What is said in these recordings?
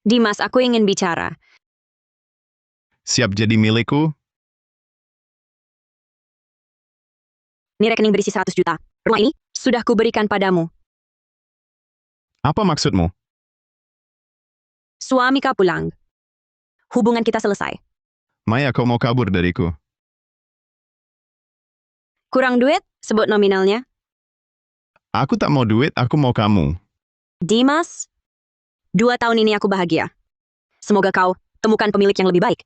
Dimas, aku ingin bicara. Siap jadi milikku? Ini rekening berisi 100 juta. Rumah ini sudah kuberikan padamu. Apa maksudmu? Suami kau pulang. Hubungan kita selesai. Maya, kau mau kabur dariku? Kurang duit? Sebut nominalnya. Aku tak mau duit, aku mau kamu. Dimas, 2 tahun ini aku bahagia. Semoga kau temukan pemilik yang lebih baik.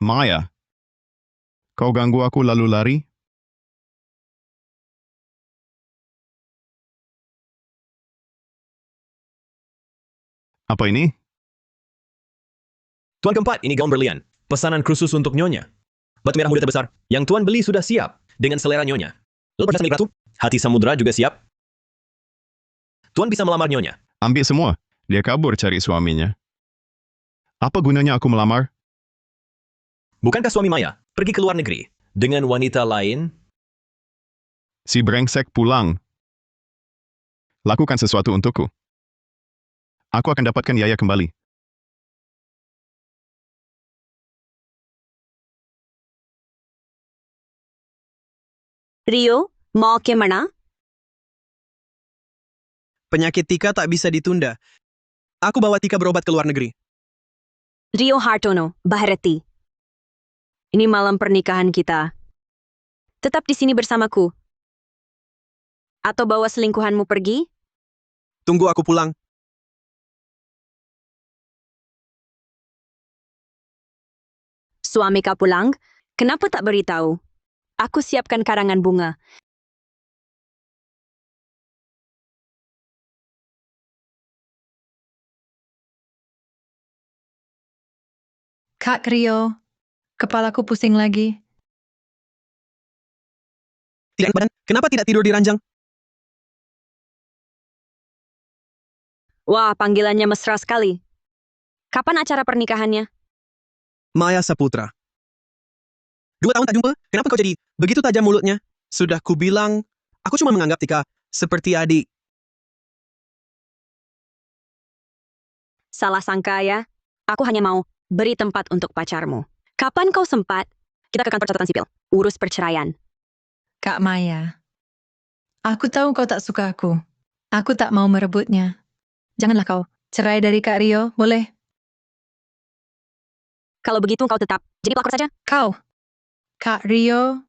Maya, kau ganggu aku lalu lari? Apa ini? Tuan keempat, ini gaun berlian. Pesanan khusus untuk Nyonya. Batu merah muda terbesar yang Tuan beli sudah siap dengan selera Nyonya. Lalu perhiasan milik ratu, hati samudera juga siap. Tuan bisa melamar Nyonya. Ambil semua. Dia kabur cari suaminya. Apa gunanya aku melamar? Bukankah suami Maya pergi ke luar negeri dengan wanita lain? Si brengsek pulang. Lakukan sesuatu untukku. Aku akan dapatkan Yaya kembali. Rio, mau ke mana? Penyakit Tika tak bisa ditunda. Aku bawa Tika berobat ke luar negeri. Rio Hartono, Bahreti. Ini malam pernikahan kita. Tetap di sini bersamaku. Atau bawa selingkuhanmu pergi? Tunggu aku pulang. Suami kau pulang? Kenapa tak beritahu? Aku siapkan karangan bunga. Kak Rio, kepalaku pusing lagi. Tidak enak badan. Kenapa tidak tidur di ranjang? Wah, panggilannya mesra sekali. Kapan acara pernikahannya? Maya Saputra. 2 tahun tak jumpa, kenapa kau jadi begitu tajam mulutnya? Sudah kubilang, aku cuma menganggap Tika seperti adik. Salah sangka ya. Aku hanya mau beri tempat untuk pacarmu. Kapan kau sempat? Kita ke kantor catatan sipil. Urus perceraian. Kak Maya, aku tahu kau tak suka aku. Aku tak mau merebutnya. Janganlah kau cerai dari Kak Rio, boleh? Kalau begitu kau tetap jadi pelakor saja. Kau, Kak Rio,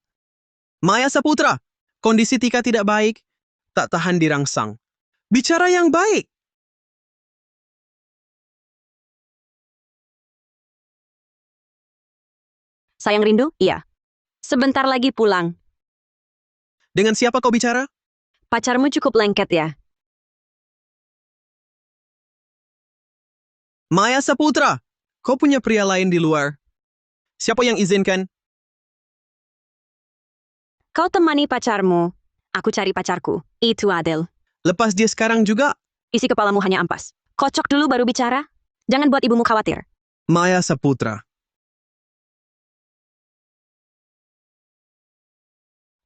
Maya Saputra, kondisi Tika tidak baik, tak tahan dirangsang. Bicara yang baik. Sayang rindu? Iya. Sebentar lagi pulang. Dengan siapa kau bicara? Pacarmu cukup lengket ya. Maya Saputra, kau punya pria lain di luar. Siapa yang izinkan? Kau temani pacarmu. Aku cari pacarku. Itu adil. Lepas dia sekarang juga, Isi kepalamu hanya ampas. Kocok dulu baru bicara. Jangan buat ibumu khawatir. Maya Saputra.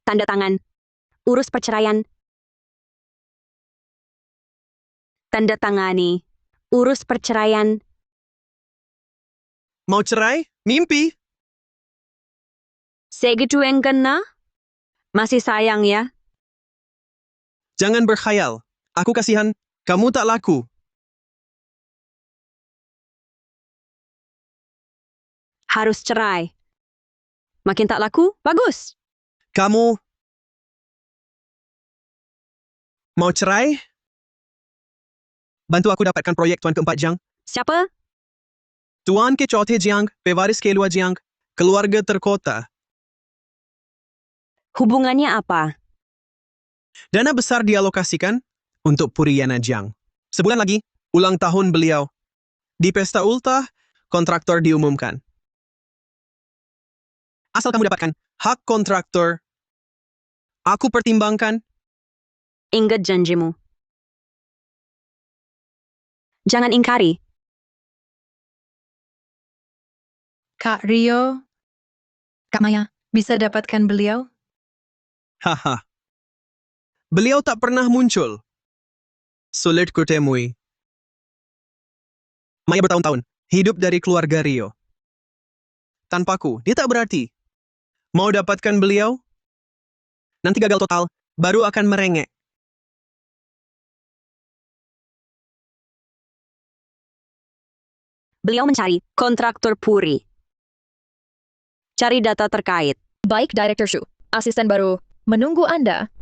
Tanda tangan. Urus perceraian. Tanda tangani. Urus perceraian. Mau cerai? Mimpi. Segitu yang kena? Masih sayang ya? Jangan berkhayal. Aku kasihan, kamu tak laku. Harus cerai. Makin tak laku? Bagus. Kamu mau cerai? Bantu aku dapatkan proyek Tuan Keempat Jiang. Siapa? Tuan ke Chauथे Jiang, pewaris Kelua Jiang, keluarga terkota. Hubungannya apa? Dana besar dialokasikan untuk Puriyana Jiang. Sebulan lagi, ulang tahun beliau. Di pesta ultah, kontraktor diumumkan. Asal kamu dapatkan hak kontraktor, aku pertimbangkan. Ingat janjimu. Jangan ingkari. Kak Rio, Kak Maya, bisa dapatkan beliau? Haha. Beliau tak pernah muncul. Sulit kutemui. Maya bertahun-tahun hidup dari keluarga Rio. Tanpaku, dia tak berarti. Mau dapatkan beliau? Nanti gagal total, baru akan merengek. Beliau mencari kontraktor Puri. Cari data terkait. Baik, Director Shu. Asisten baru menunggu Anda.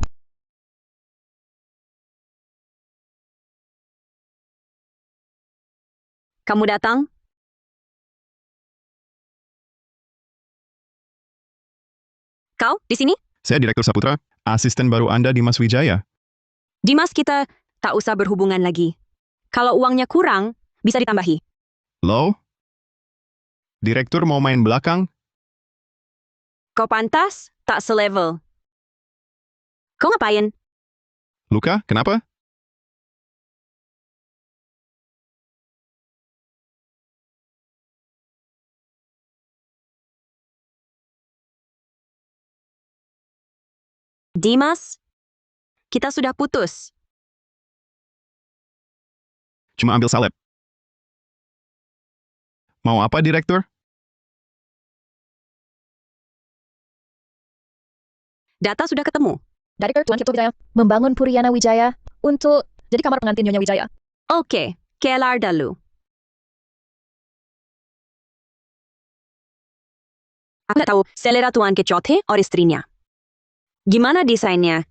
Kamu datang? Kau di sini? Saya Direktur Saputra, asisten baru Anda di Mas Wijaya. Dimas, kita tak usah berhubungan lagi. Kalau uangnya kurang, bisa ditambahi. Lo? Direktur mau main belakang? Kau pantas, tak selevel. Kau ngapain? Luka, kenapa? Dimas, kita sudah putus. Cuma ambil salep. Mau apa, Direktur? Data sudah ketemu. Director Tuan Kipto Wijaya membangun Puriana Wijaya untuk jadi kamar pengantin Nyonya Wijaya. Oke, kelar dulu. Aku tak tahu selera Tuan Kecote or istrinya. Gimana desainnya?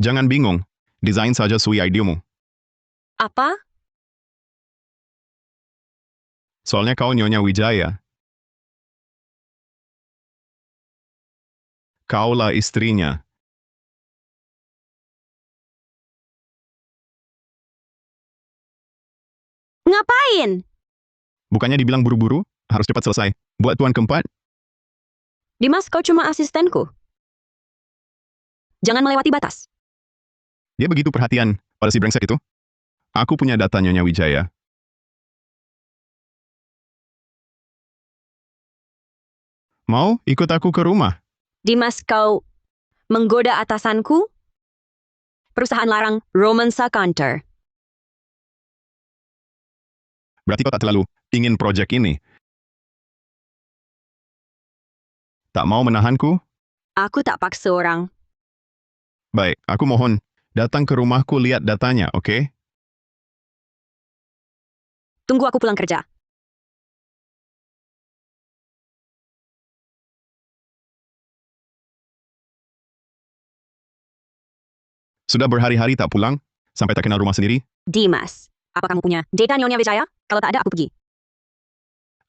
Jangan bingung. Desain saja sesuai idemu. Apa? Soalnya kau Nyonya Wijaya. Kaulah istrinya. Ngapain? Bukannya dibilang buru-buru, harus cepat selesai. Buat tuan keempat, Dimas, kau cuma asistenku. Jangan melewati batas. dia begitu perhatian pada si brengsek itu. Aku punya data Nyonya Wijaya. Mau ikut aku ke rumah? Dimas, kau menggoda atasanku? Perusahaan larang Romansa Counter. Berarti kau tak terlalu ingin proyek ini. Tak mau menahanku? Aku tak paksa orang. Baik, aku mohon, datang ke rumahku lihat datanya, oke? Tunggu aku pulang kerja. Sudah berhari-hari tak pulang, sampai tak kenal rumah sendiri. Dimas, apa kamu punya data Nyonya Wijaya? Kalau tak ada, aku pergi.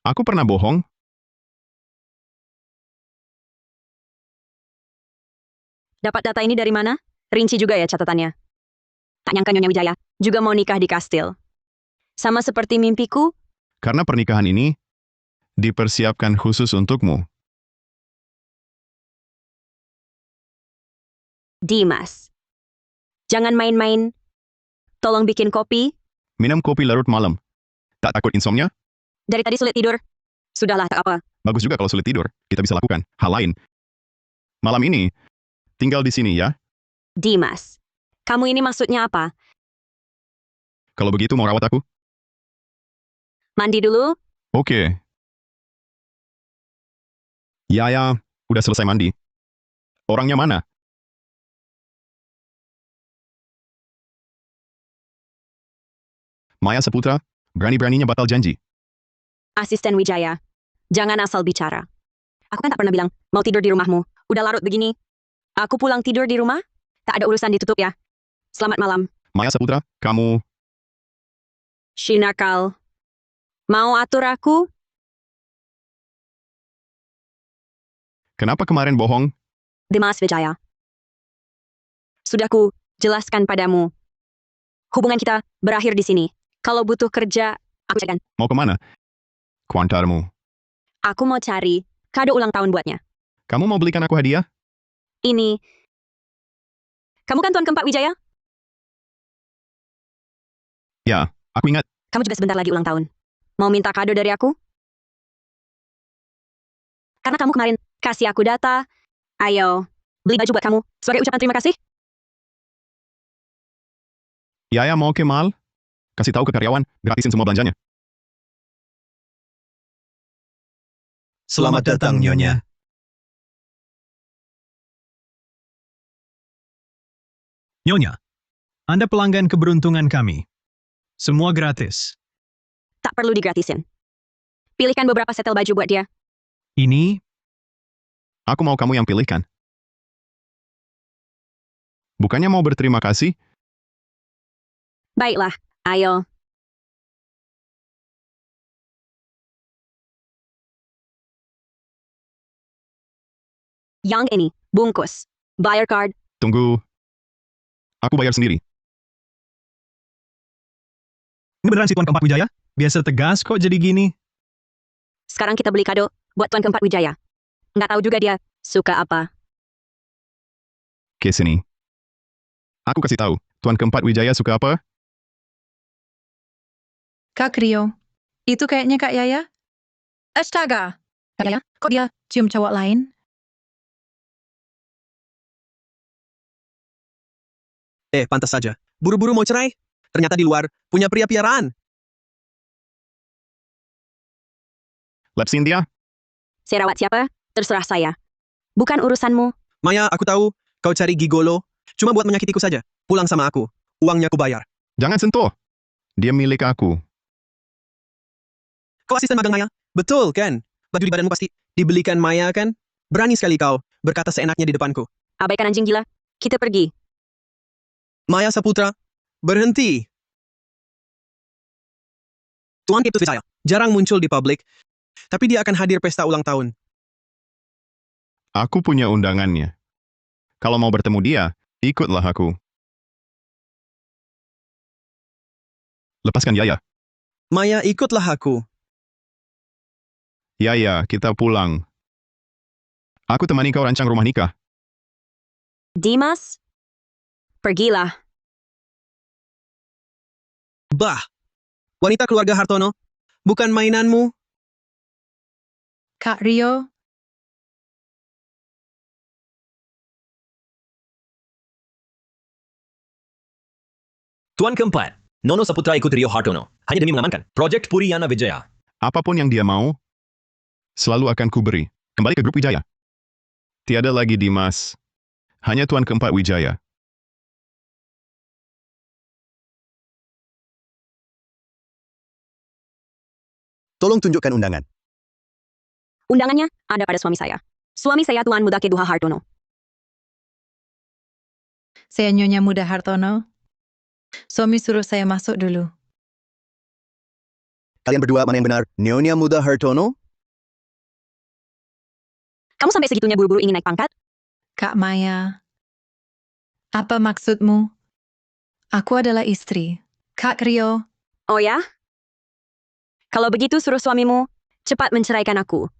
Aku pernah bohong. Dapat data ini dari mana? Rinci juga ya catatannya. Tak nyangka Nyonya Wijaya juga mau nikah di kastil. Sama seperti mimpiku, Karena pernikahan ini dipersiapkan khusus untukmu. Dimas. Jangan main-main. Tolong bikin kopi. Minum kopi larut malam. Tak takut insomnia? Dari tadi sulit tidur. Sudahlah, tak apa. Bagus juga kalau sulit tidur. Kita bisa lakukan hal lain. Malam ini, tinggal di sini ya. Dimas. Kamu ini maksudnya apa? Kalau begitu mau rawat aku? Mandi dulu? Oke. Ya, udah selesai mandi. Orangnya mana? Maya Saputra, berani-beraninya batal janji. Asisten Wijaya. Jangan asal bicara. Aku kan tak pernah bilang, mau tidur di rumahmu. Udah larut begini. Aku pulang tidur di rumah? Tak ada urusan ditutup ya. Selamat malam. Maya Saputra, kamu... Shinakal. Mau atur aku? Kenapa kemarin bohong? Dimas Wijaya. Sudah ku jelaskan padamu. Hubungan kita berakhir di sini. Kalau butuh kerja, aku carikan. Mau kemana? Kuantarmu. Aku mau cari kado ulang tahun buatnya. Kamu mau belikan aku hadiah? Ini. Kamu kan Tuan Keempat Wijaya? Ya, aku ingat. Kamu juga sebentar lagi ulang tahun. Mau minta kado dari aku? Karena kamu kemarin kasih aku data. Ayo, beli baju buat kamu sebagai ucapan terima kasih. Yaya mau ke mall? Kasih tahu ke karyawan, gratisin semua belanjanya. Selamat datang, Nyonya. Nyonya, Anda pelanggan keberuntungan kami. Semua gratis. Tak perlu digratisin. Pilihkan beberapa setel baju buat dia. Ini, Aku mau kamu yang pilihkan. Bukannya mau berterima kasih? Baiklah, ayo. Yang ini, bungkus. Bayar card. Tunggu. Aku bayar sendiri. ini beneran si Tuan Keempat Wijaya? Biasa tegas kok jadi gini. Sekarang kita beli kado buat Tuan Keempat Wijaya. Nggak tahu juga dia suka apa. Ke sini. Aku kasih tahu, Tuan Keempat Wijaya suka apa? Kak Rio, itu kayaknya Kak Yaya. Astaga! Kak Yaya, kok dia cium cowok lain? Pantas saja. Buru-buru mau cerai? Ternyata di luar punya pria piaraan. Lab Cynthia? Saya rawat siapa? Terserah saya. Bukan urusanmu. Maya, aku tahu kau cari gigolo. Cuma buat menyakitiku saja. Pulang sama aku. Uangnya aku bayar. Jangan sentuh. Dia milik aku. Kau asisten magang Maya? Betul, kan? Baju di badanmu pasti dibelikan Maya, kan? Berani sekali kau berkata seenaknya di depanku. Abaikan anjing gila. Kita pergi. Maya Saputra, berhenti. Tuan Ketus Wijaya jarang muncul di publik, tapi dia akan hadir pesta ulang tahun. Aku punya undangannya. Kalau mau bertemu dia, ikutlah aku. Lepaskan Yaya. Maya, ikutlah aku. Yaya, kita pulang. Aku temani kau rancang rumah nikah. Dimas? Pergilah. Bah, wanita keluarga Hartono, bukan mainanmu. Kak Rio, Tuan keempat, Nono Saputra ikut Rio Hartono, hanya demi mengamankan Project Puriyana Wijaya. Apapun yang dia mau, selalu akan kuberi. Kembali ke grup Wijaya. Tiada lagi Dimas. Hanya Tuan Keempat Wijaya. Tolong tunjukkan undangan. Undangannya ada pada suami saya. Suami saya Tuan Muda Keduha Hartono. saya Nyonya Muda Hartono. Suami suruh saya masuk dulu. Kalian berdua mana yang benar? Nyonya Muda Hartono? Kamu sampai segitunya buru-buru ingin naik pangkat? Kak Maya, apa maksudmu? Aku adalah istri. Kak Rio, Oh ya? Kalau begitu suruh suamimu cepat menceraikan aku.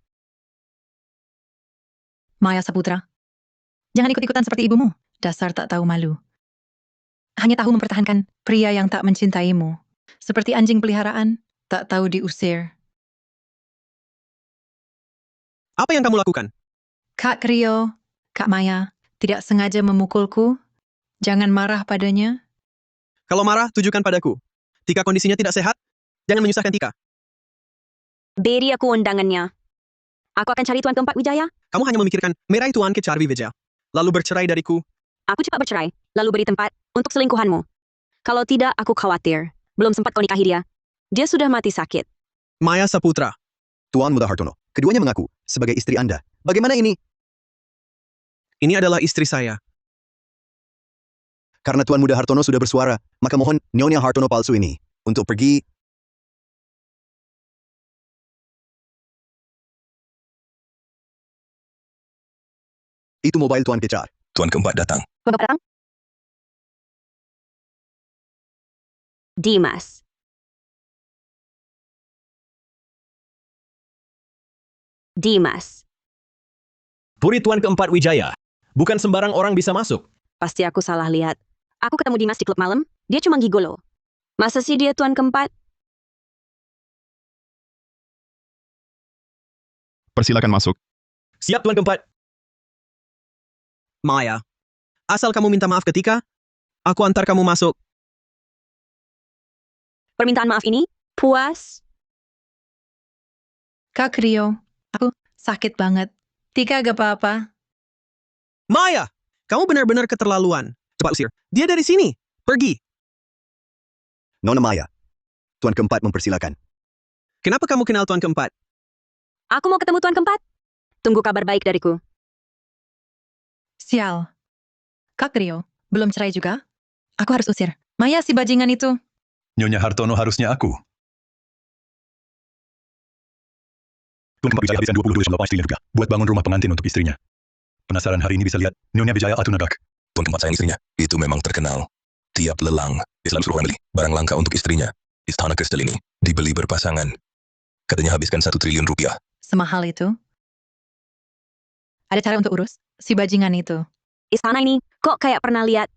Maya Saputra. Jangan ikut-ikutan seperti ibumu. Dasar tak tahu malu. Hanya tahu mempertahankan pria yang tak mencintaimu. Seperti anjing peliharaan, tak tahu diusir. Apa yang kamu lakukan? Kak Rio, Kak Maya, tidak sengaja memukulku. Jangan marah padanya. Kalau marah, tujukan padaku. Tika kondisinya tidak sehat, jangan menyusahkan Tika. Beri aku undangannya. Aku akan cari Tuan Keempat Wijaya. Kamu hanya memikirkan meraih Tuan ke Charvi Wijaya. Lalu bercerai dariku. Aku cepat bercerai, lalu beri tempat untuk selingkuhanmu. Kalau tidak, aku khawatir. Belum sempat kau nikahi dia. Dia sudah mati sakit. Maya Saputra. Tuan Muda Hartono. Keduanya mengaku sebagai istri Anda. Bagaimana ini? Ini adalah istri saya. Karena Tuan Muda Hartono sudah bersuara, maka mohon Nyonya Hartono palsu ini untuk pergi. Itu mobile Tuan Kecar. Tuan keempat datang. Bapak datang? Dimas. Dimas. Puri Tuan Keempat Wijaya. Bukan sembarang orang bisa masuk. Pasti aku salah lihat. Aku ketemu Dimas di klub malam, dia cuma gigolo. Masa sih dia Tuan Keempat? Persilakan masuk. Siap Tuan Keempat. Maya, asal kamu minta maaf ketika, aku antar kamu masuk. Permintaan maaf ini puas. Kak Rio, aku sakit banget. Tika gak apa-apa. Maya, kamu benar-benar keterlaluan. Cepat usir. Dia dari sini. Pergi. Nona Maya. Tuan keempat mempersilakan. Kenapa kamu kenal Tuan keempat? Aku mau ketemu tuan keempat. Tunggu kabar baik dariku. Sial. Kak Rio, belum cerai juga? Aku harus usir. Maya si bajingan itu. Nyonya Hartono harusnya aku. Tuan Keempat Wijaya habiskan 22,8 triliun rupiah buat bangun rumah pengantin untuk istrinya. Penasaran hari ini bisa lihat Nyonya Wijaya Atunagak. Tuan Keempat sayang istrinya. Itu memang terkenal. Tiap lelang, dia selalu suruh orang beli barang langka untuk istrinya. Istana kristal ini dibeli berpasangan. Katanya habiskan 1 triliun rupiah. Semahal itu. Ada cara untuk urus si bajingan itu. Istana ini kok kayak pernah lihat.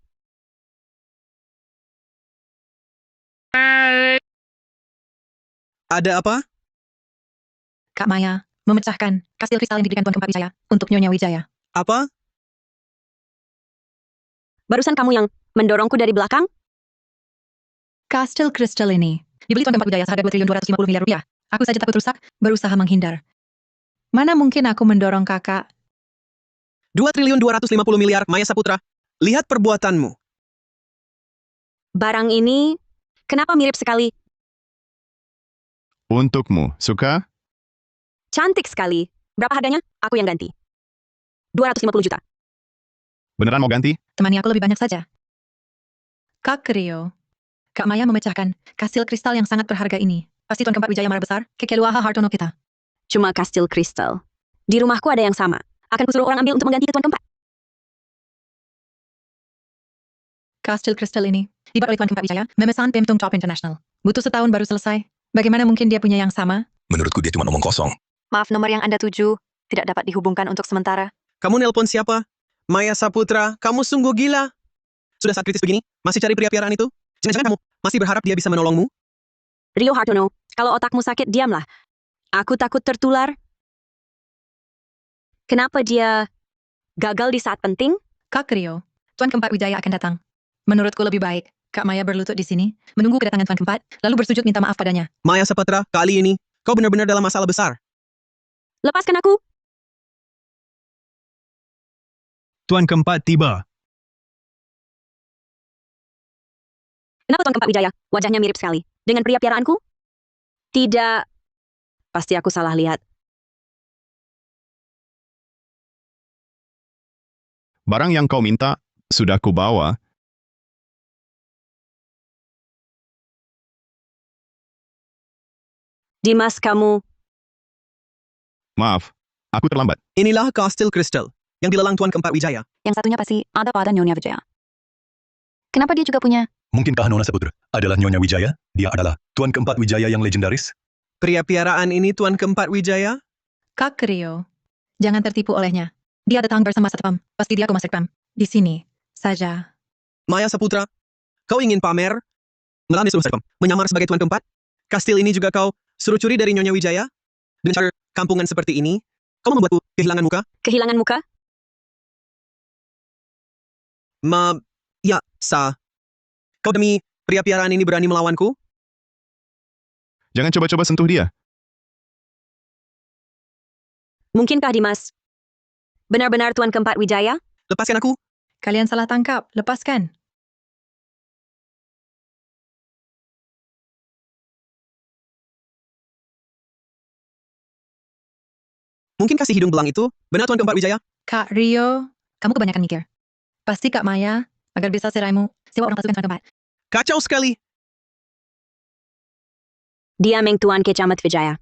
Ada apa? Kak Maya, memecahkan kastil kristal yang diberikan Tuan Keempat Wijaya untuk Nyonya Wijaya. Apa? Barusan kamu yang mendorongku dari belakang? Kastil kristal ini dibeli Tuan Keempat Wijaya seharga 2 triliun 250 miliar rupiah. Aku saja takut rusak, berusaha menghindar. Mana mungkin aku mendorong kakak? 2 triliun 250 miliar, Maya Saputra. Lihat perbuatanmu. Barang ini kenapa mirip sekali? Untukmu, suka? Cantik sekali. Berapa harganya? Aku yang ganti. 250 juta. Beneran mau ganti? Temani aku lebih banyak saja. Kak Rio, Kak Maya memecahkan kastil kristal yang sangat berharga ini. Pasti Tuan Keempat Wijaya marah besar, kekeluaha Hartono kita. Cuma kastil kristal. Di rumahku ada yang sama. Akan kusuruh orang ambil untuk mengganti Tuan Keempat. Kastil kristal ini dibuat oleh Tuan Keempat Wijaya, memesan Pemtung Top International. Butuh setahun baru selesai. Bagaimana mungkin dia punya yang sama? Menurutku dia cuma omong kosong. Maaf, nomor yang Anda tuju tidak dapat dihubungkan untuk sementara. Kamu nelpon siapa? Maya Saputra, kamu sungguh gila. Sudah saat kritis begini, masih cari pria piaraan itu? Jangan-jangan kamu masih berharap dia bisa menolongmu? Rio Hartono, kalau otakmu sakit, diamlah. Aku takut tertular. Kenapa dia gagal di saat penting? Kak Rio, Tuan Keempat Wijaya akan datang. Menurutku lebih baik Kak Maya berlutut di sini, menunggu kedatangan Tuan Keempat, lalu bersujud minta maaf padanya. Maya Saputra, kali ini, kau benar-benar dalam masalah besar. Lepaskan aku. Tuan keempat tiba. Kenapa Tuan Keempat Wijaya? Wajahnya mirip sekali. Dengan pria piaraanku? Tidak. Pasti aku salah lihat. Barang yang kau minta, sudah kubawa. Dimas, kamu. Maaf, aku terlambat. Inilah kastil kristal yang dilelang Tuan Keempat Wijaya. Yang satunya pasti ada pada Nyonya Wijaya. Kenapa dia juga punya? Mungkinkah Nona Saputra adalah Nyonya Wijaya? Dia adalah Tuan Keempat Wijaya yang legendaris? Pria piaraan ini Tuan Keempat Wijaya? Kak Rio, jangan tertipu olehnya. Dia datang bersama satpam. Pasti dia Komar Satpam. Di sini saja. Maya Saputra, kau ingin pamer? Melani suruh satpam, menyamar sebagai Tuan Keempat? Kastil ini juga kau suruh curi dari Nyonya Wijaya? Dengan cara kampungan seperti ini, kau membuatku kehilangan muka? Kehilangan muka? Ya, kau demi pria piaraan ini berani melawanku? Jangan coba-coba sentuh dia. Mungkinkah Dimas benar-benar Tuan Keempat Wijaya? Lepaskan aku. Kalian salah tangkap. Lepaskan. Mungkin kasih hidung belang itu benar Tuan Keempat Wijaya? Kak Rio, kamu kebanyakan mikir. Pasti Kak Maya, agar bisa seraimu, sewa orang pasukan Tuan Keempat. Kacau sekali. Dia Meng Tuan Kecamat Wijaya.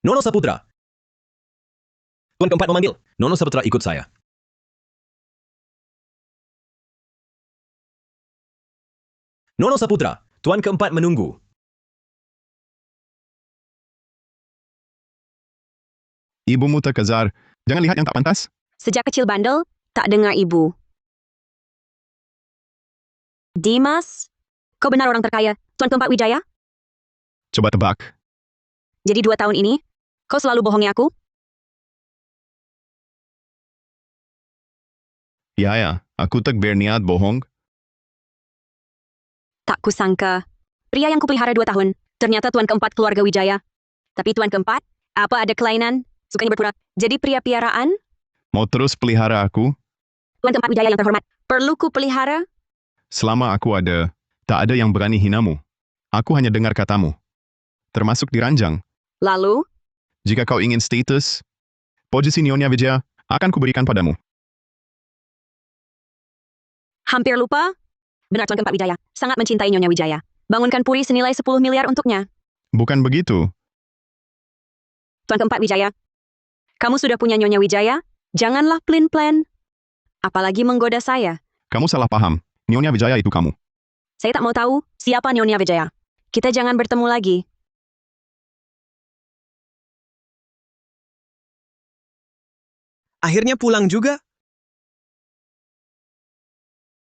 Nono Saputra. Tuan Keempat memanggil. Nono Saputra ikut saya. Nono Saputra, Tuan Keempat menunggu. Ibumu terkezar. Jangan lihat yang tak pantas. Sejak kecil bandel, tak dengar ibu. Dimas, kau benar orang terkaya, Tuan Keempat Wijaya? Coba tebak. Jadi 2 tahun ini, kau selalu bohongi aku? Ya, aku tak berniat bohong. Tak kusangka, Pria yang kupelihara 2 tahun. Ternyata tuan keempat keluarga Wijaya. Tapi tuan keempat, apa ada kelainan? Sukanya berpura. Jadi pria piaraan? Mau terus pelihara aku? Tuan keempat Wijaya yang terhormat. Perlu ku pelihara? Selama aku ada, tak ada yang berani hinamu. Aku hanya dengar katamu. Termasuk di ranjang. Lalu? Jika kau ingin status, posisi Nyonya Wijaya akan kuberikan padamu. Hampir lupa? Benar tuan keempat Wijaya. Sangat mencintai Nyonya Wijaya. Bangunkan puri senilai 10 miliar untuknya. Bukan begitu. Tuan keempat Wijaya. Kamu sudah punya Nyonya Wijaya? Janganlah plan-plan. Apalagi menggoda saya. Kamu salah paham. Nyonya Wijaya itu kamu. Saya tak mau tahu siapa Nyonya Wijaya. Kita jangan bertemu lagi. Akhirnya pulang juga.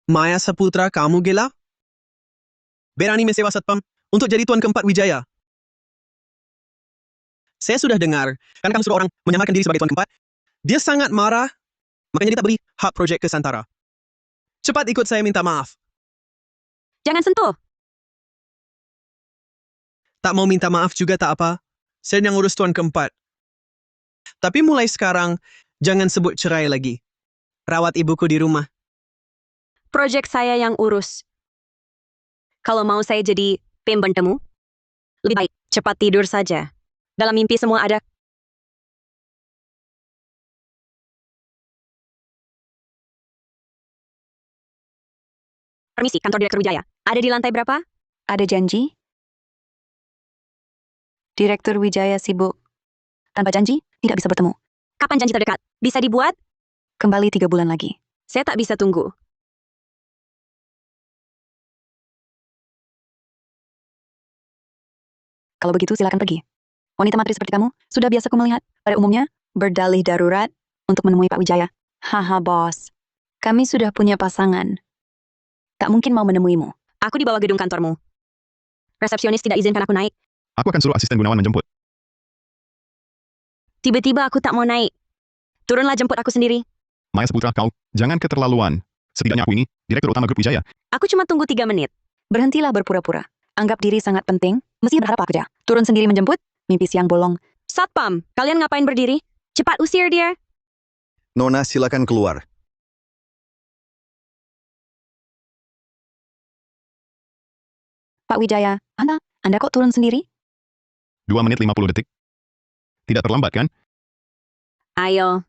Maya Saputra, kamu gila? Berani mensewa satpam untuk jadi tuan keempat Wijaya. Saya sudah dengar, kan kamu suruh orang menyamarkan diri sebagai tuan keempat. Dia sangat marah, makanya dia tak beri hak projek ke Santara. Cepat ikut saya minta maaf. Jangan sentuh. Tak mau minta maaf juga tak apa. Saya yang urus tuan keempat. Tapi mulai sekarang, jangan sebut cerai lagi. Rawat ibuku di rumah. Projek saya yang urus. Kalau mau saya jadi pembantumu, lebih baik cepat tidur saja. Dalam mimpi semua ada. Permisi, kantor Direktur Wijaya. Ada di lantai berapa? Ada janji? Direktur Wijaya sibuk. Tanpa janji, tidak bisa bertemu. Kapan janji terdekat? Bisa dibuat? Kembali 3 bulan lagi. Saya tak bisa tunggu. Kalau begitu silakan pergi. Wanita matri seperti kamu sudah biasa ku melihat pada umumnya berdalih darurat untuk menemui Pak Wijaya. Haha bos, kami sudah punya pasangan. Tak mungkin mau menemuimu. Aku di bawah gedung kantormu. Resepsionis tidak izinkan aku naik. Aku akan suruh asisten Gunawan menjemput. Tiba-tiba aku tak mau naik. Turunlah jemput aku sendiri. Maya Saputra, kau jangan keterlaluan. Setidaknya aku ini Direktur Utama Grup Wijaya. Aku cuma tunggu 3 menit. Berhentilah berpura-pura. Anggap diri sangat penting, mesti berharap apa kerja. Turun sendiri menjemput, mimpi siang bolong. Satpam, kalian ngapain berdiri? Cepat usir dia. Nona, silakan keluar. Pak Wijaya, Anda kok turun sendiri? 2 menit 50 detik. Tidak terlambat kan? Ayo.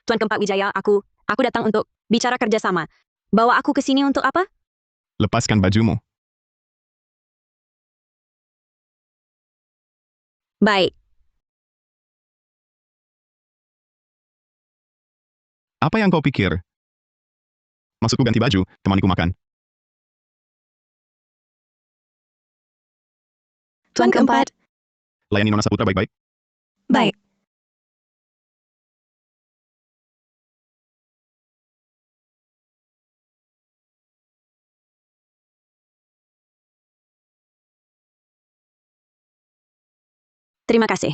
Tuan keempat Wijaya, aku datang untuk bicara kerjasama. Bawa aku ke sini untuk apa? Lepaskan bajumu. Baik. Apa yang kau pikir? Maksudku ganti baju, temaniku makan. Tuan keempat. Layani Nona Saputra baik-baik. Baik. Terima kasih.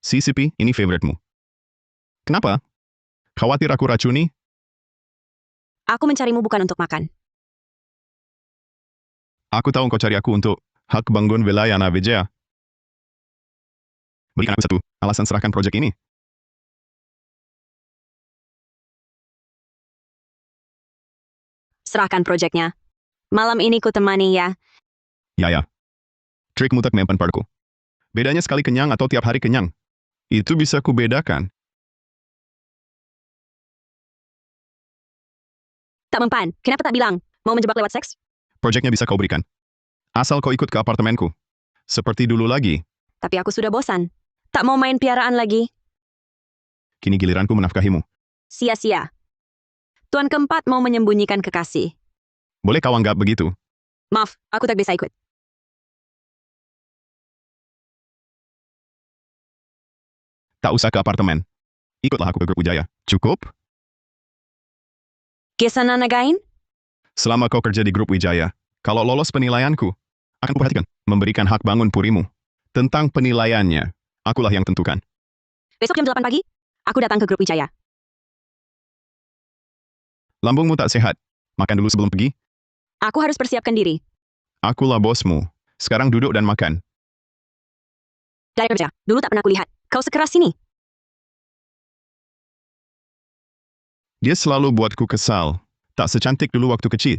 CCP, ini favoritmu. Kenapa? Khawatir aku racuni? Aku mencarimu bukan untuk makan. Aku tahu kau cari aku untuk hak bangun wilayah Wijaya. Berikan aku satu alasan serahkan proyek ini. Serahkan proyeknya. Malam ini ku temani ya. Ya. Trik mutak mempan parku. Bedanya sekali kenyang atau tiap hari kenyang. Itu bisa ku bedakan. Tak mempan. Kenapa tak bilang? Mau menjebak lewat seks? Proyeknya bisa kau berikan. Asal kau ikut ke apartemenku. Seperti dulu lagi. Tapi aku sudah bosan. Tak mau main piaraan lagi. Kini giliranku menafkahimu. Sia-sia. Tuan keempat mau menyembunyikan kekasih. Boleh kau anggap begitu? Maaf, aku tak bisa ikut. Tak usah ke apartemen. Ikutlah aku ke Grup Wijaya. Cukup? Kesana nagain? Selama kau kerja di Grup Wijaya, kalau lolos penilaianku, Akan kuperhatikan, memberikan hak bangun purimu. Tentang penilaiannya, akulah yang tentukan. Besok jam 8 pagi, aku datang ke grup Wijaya. Lambungmu tak sehat. Makan dulu sebelum pergi. Aku harus persiapkan diri. Akulah bosmu. Sekarang duduk dan makan. Dari kerja, dulu tak pernah kulihat. Kau sekeras ini. Dia selalu buatku kesal. Tak secantik dulu waktu kecil.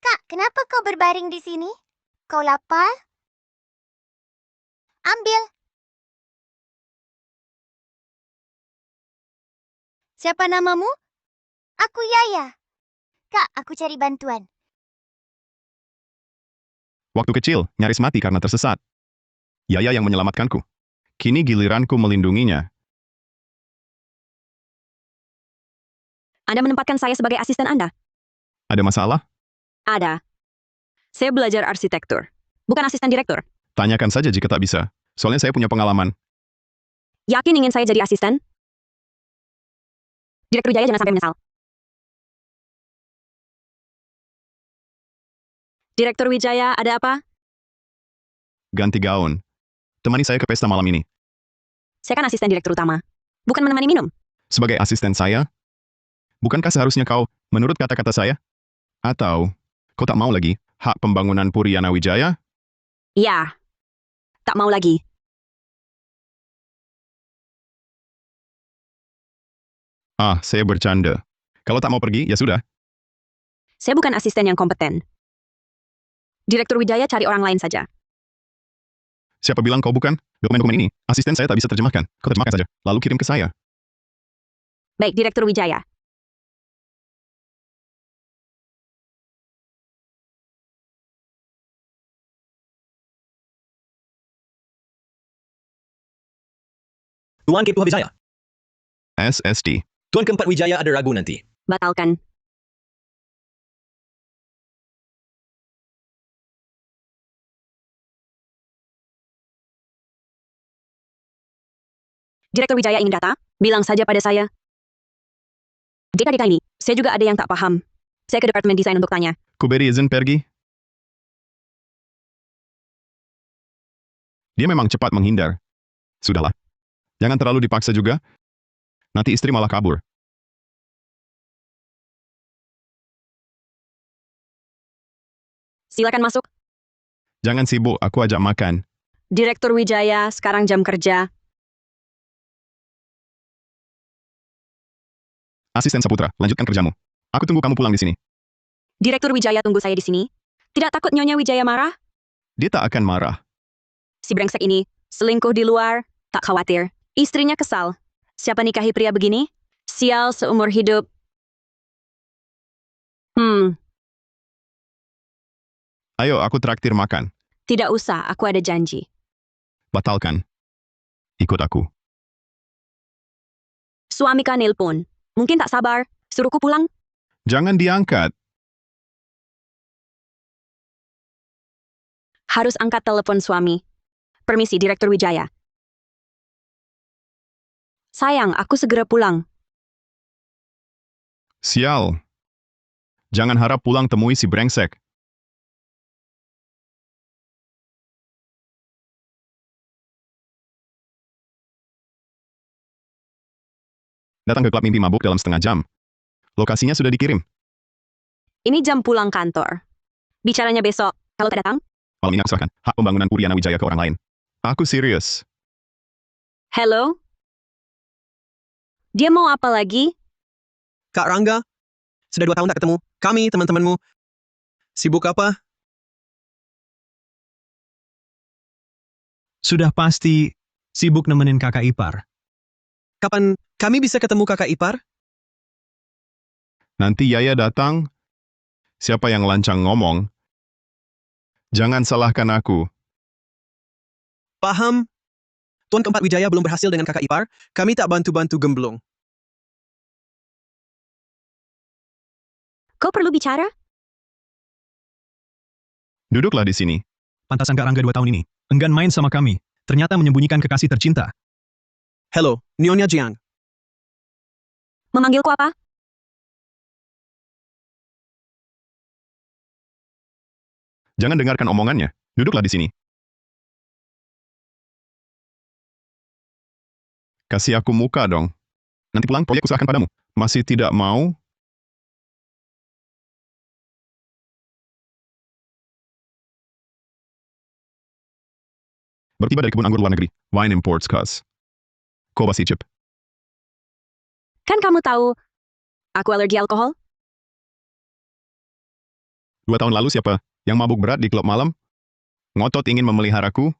Kak, kenapa kau berbaring di sini? Kau lapar? Ambil. Siapa namamu? Aku Yaya. Kak, aku cari bantuan. Waktu kecil, nyaris mati karena tersesat. Yaya yang menyelamatkanku. Kini giliranku melindunginya. Anda menempatkan saya sebagai asisten Anda? Ada masalah? Ada. Saya belajar arsitektur. Bukan asisten direktur. Tanyakan saja jika tak bisa. Soalnya saya punya pengalaman. Yakin ingin saya jadi asisten? Direktur Wijaya jangan sampai menyesal. Direktur Wijaya, ada apa? Ganti gaun. Temani saya ke pesta malam ini. Saya kan asisten direktur utama. Bukan menemani minum. Sebagai asisten saya? Bukankah seharusnya kau menurut kata-kata saya? Atau, kau tak mau lagi hak pembangunan Puriana Wijaya? Iya. Tak mau lagi. Saya bercanda. Kalau tak mau pergi, ya sudah. Saya bukan asisten yang kompeten. Direktur Wijaya cari orang lain saja. Siapa bilang kau bukan? Dokumen-dokumen ini, asisten saya tak bisa terjemahkan. Kau terjemahkan saja, lalu kirim ke saya. Baik, Direktur Wijaya. Tuan Keptu Wijaya. SSD. Tuan keempat Wijaya ada ragu nanti. Batalkan. Direktur Wijaya ingin data? Bilang saja pada saya. Data ini, saya juga ada yang tak paham. Saya ke departemen desain untuk tanya. Ku beri izin pergi? Dia memang cepat menghindar. Sudahlah. Jangan terlalu dipaksa juga. Nanti istri malah kabur. Silakan masuk. Jangan sibuk, aku ajak makan. Direktur Wijaya, sekarang jam kerja. Asisten Saputra, lanjutkan kerjamu. Aku tunggu kamu pulang di sini. Direktur Wijaya tunggu saya di sini. Tidak takut Nyonya Wijaya marah? Dia tak akan marah. Si brengsek ini, selingkuh di luar, tak khawatir. Istrinya kesal. Siapa nikahi pria begini? Sial seumur hidup. Ayo, aku traktir makan. Tidak usah, aku ada janji. Batalkan. Ikut aku. Suami Kak nelpon. Mungkin tak sabar. Suruhku pulang. Jangan diangkat. Harus angkat telepon suami. Permisi, Direktur Wijaya. Sayang, aku segera pulang. Sial. Jangan harap pulang temui si brengsek. Datang ke klub mimpi mabuk dalam setengah jam. Lokasinya sudah dikirim. Ini jam pulang kantor. Bicaranya besok. Kalau tak datang? Malam ini aku serahkan hak pembangunan Puriana Wijaya ke orang lain. Aku serius. Hello? Dia mau apa lagi? Kak Rangga, sudah 2 tahun tak ketemu. Kami, teman-temanmu. Sibuk apa? Sudah pasti sibuk nemenin kakak ipar. Kapan kami bisa ketemu kakak ipar? Nanti Yaya datang. Siapa yang lancang ngomong? Jangan salahkan aku. Paham. Tuan keempat Wijaya belum berhasil dengan kakak ipar. Kami tak bantu-bantu gemblong. Kau perlu bicara? Duduklah di sini. Pantasan Kak Rangga 2 tahun ini enggan main sama kami. Ternyata menyembunyikan kekasih tercinta. Hello, Nyonya Jiang. Memanggilku apa? Jangan dengarkan omongannya. Duduklah di sini. Kasih aku muka dong. Nanti pulang proyek usahakan padamu. Masih tidak mau? Bertiba dari kebun anggur luar negeri. Wine Imports Cause. Koba Sicip. Kan kamu tahu, aku alergi alkohol? 2 tahun lalu siapa yang mabuk berat di klub malam? Ngotot ingin memeliharaku?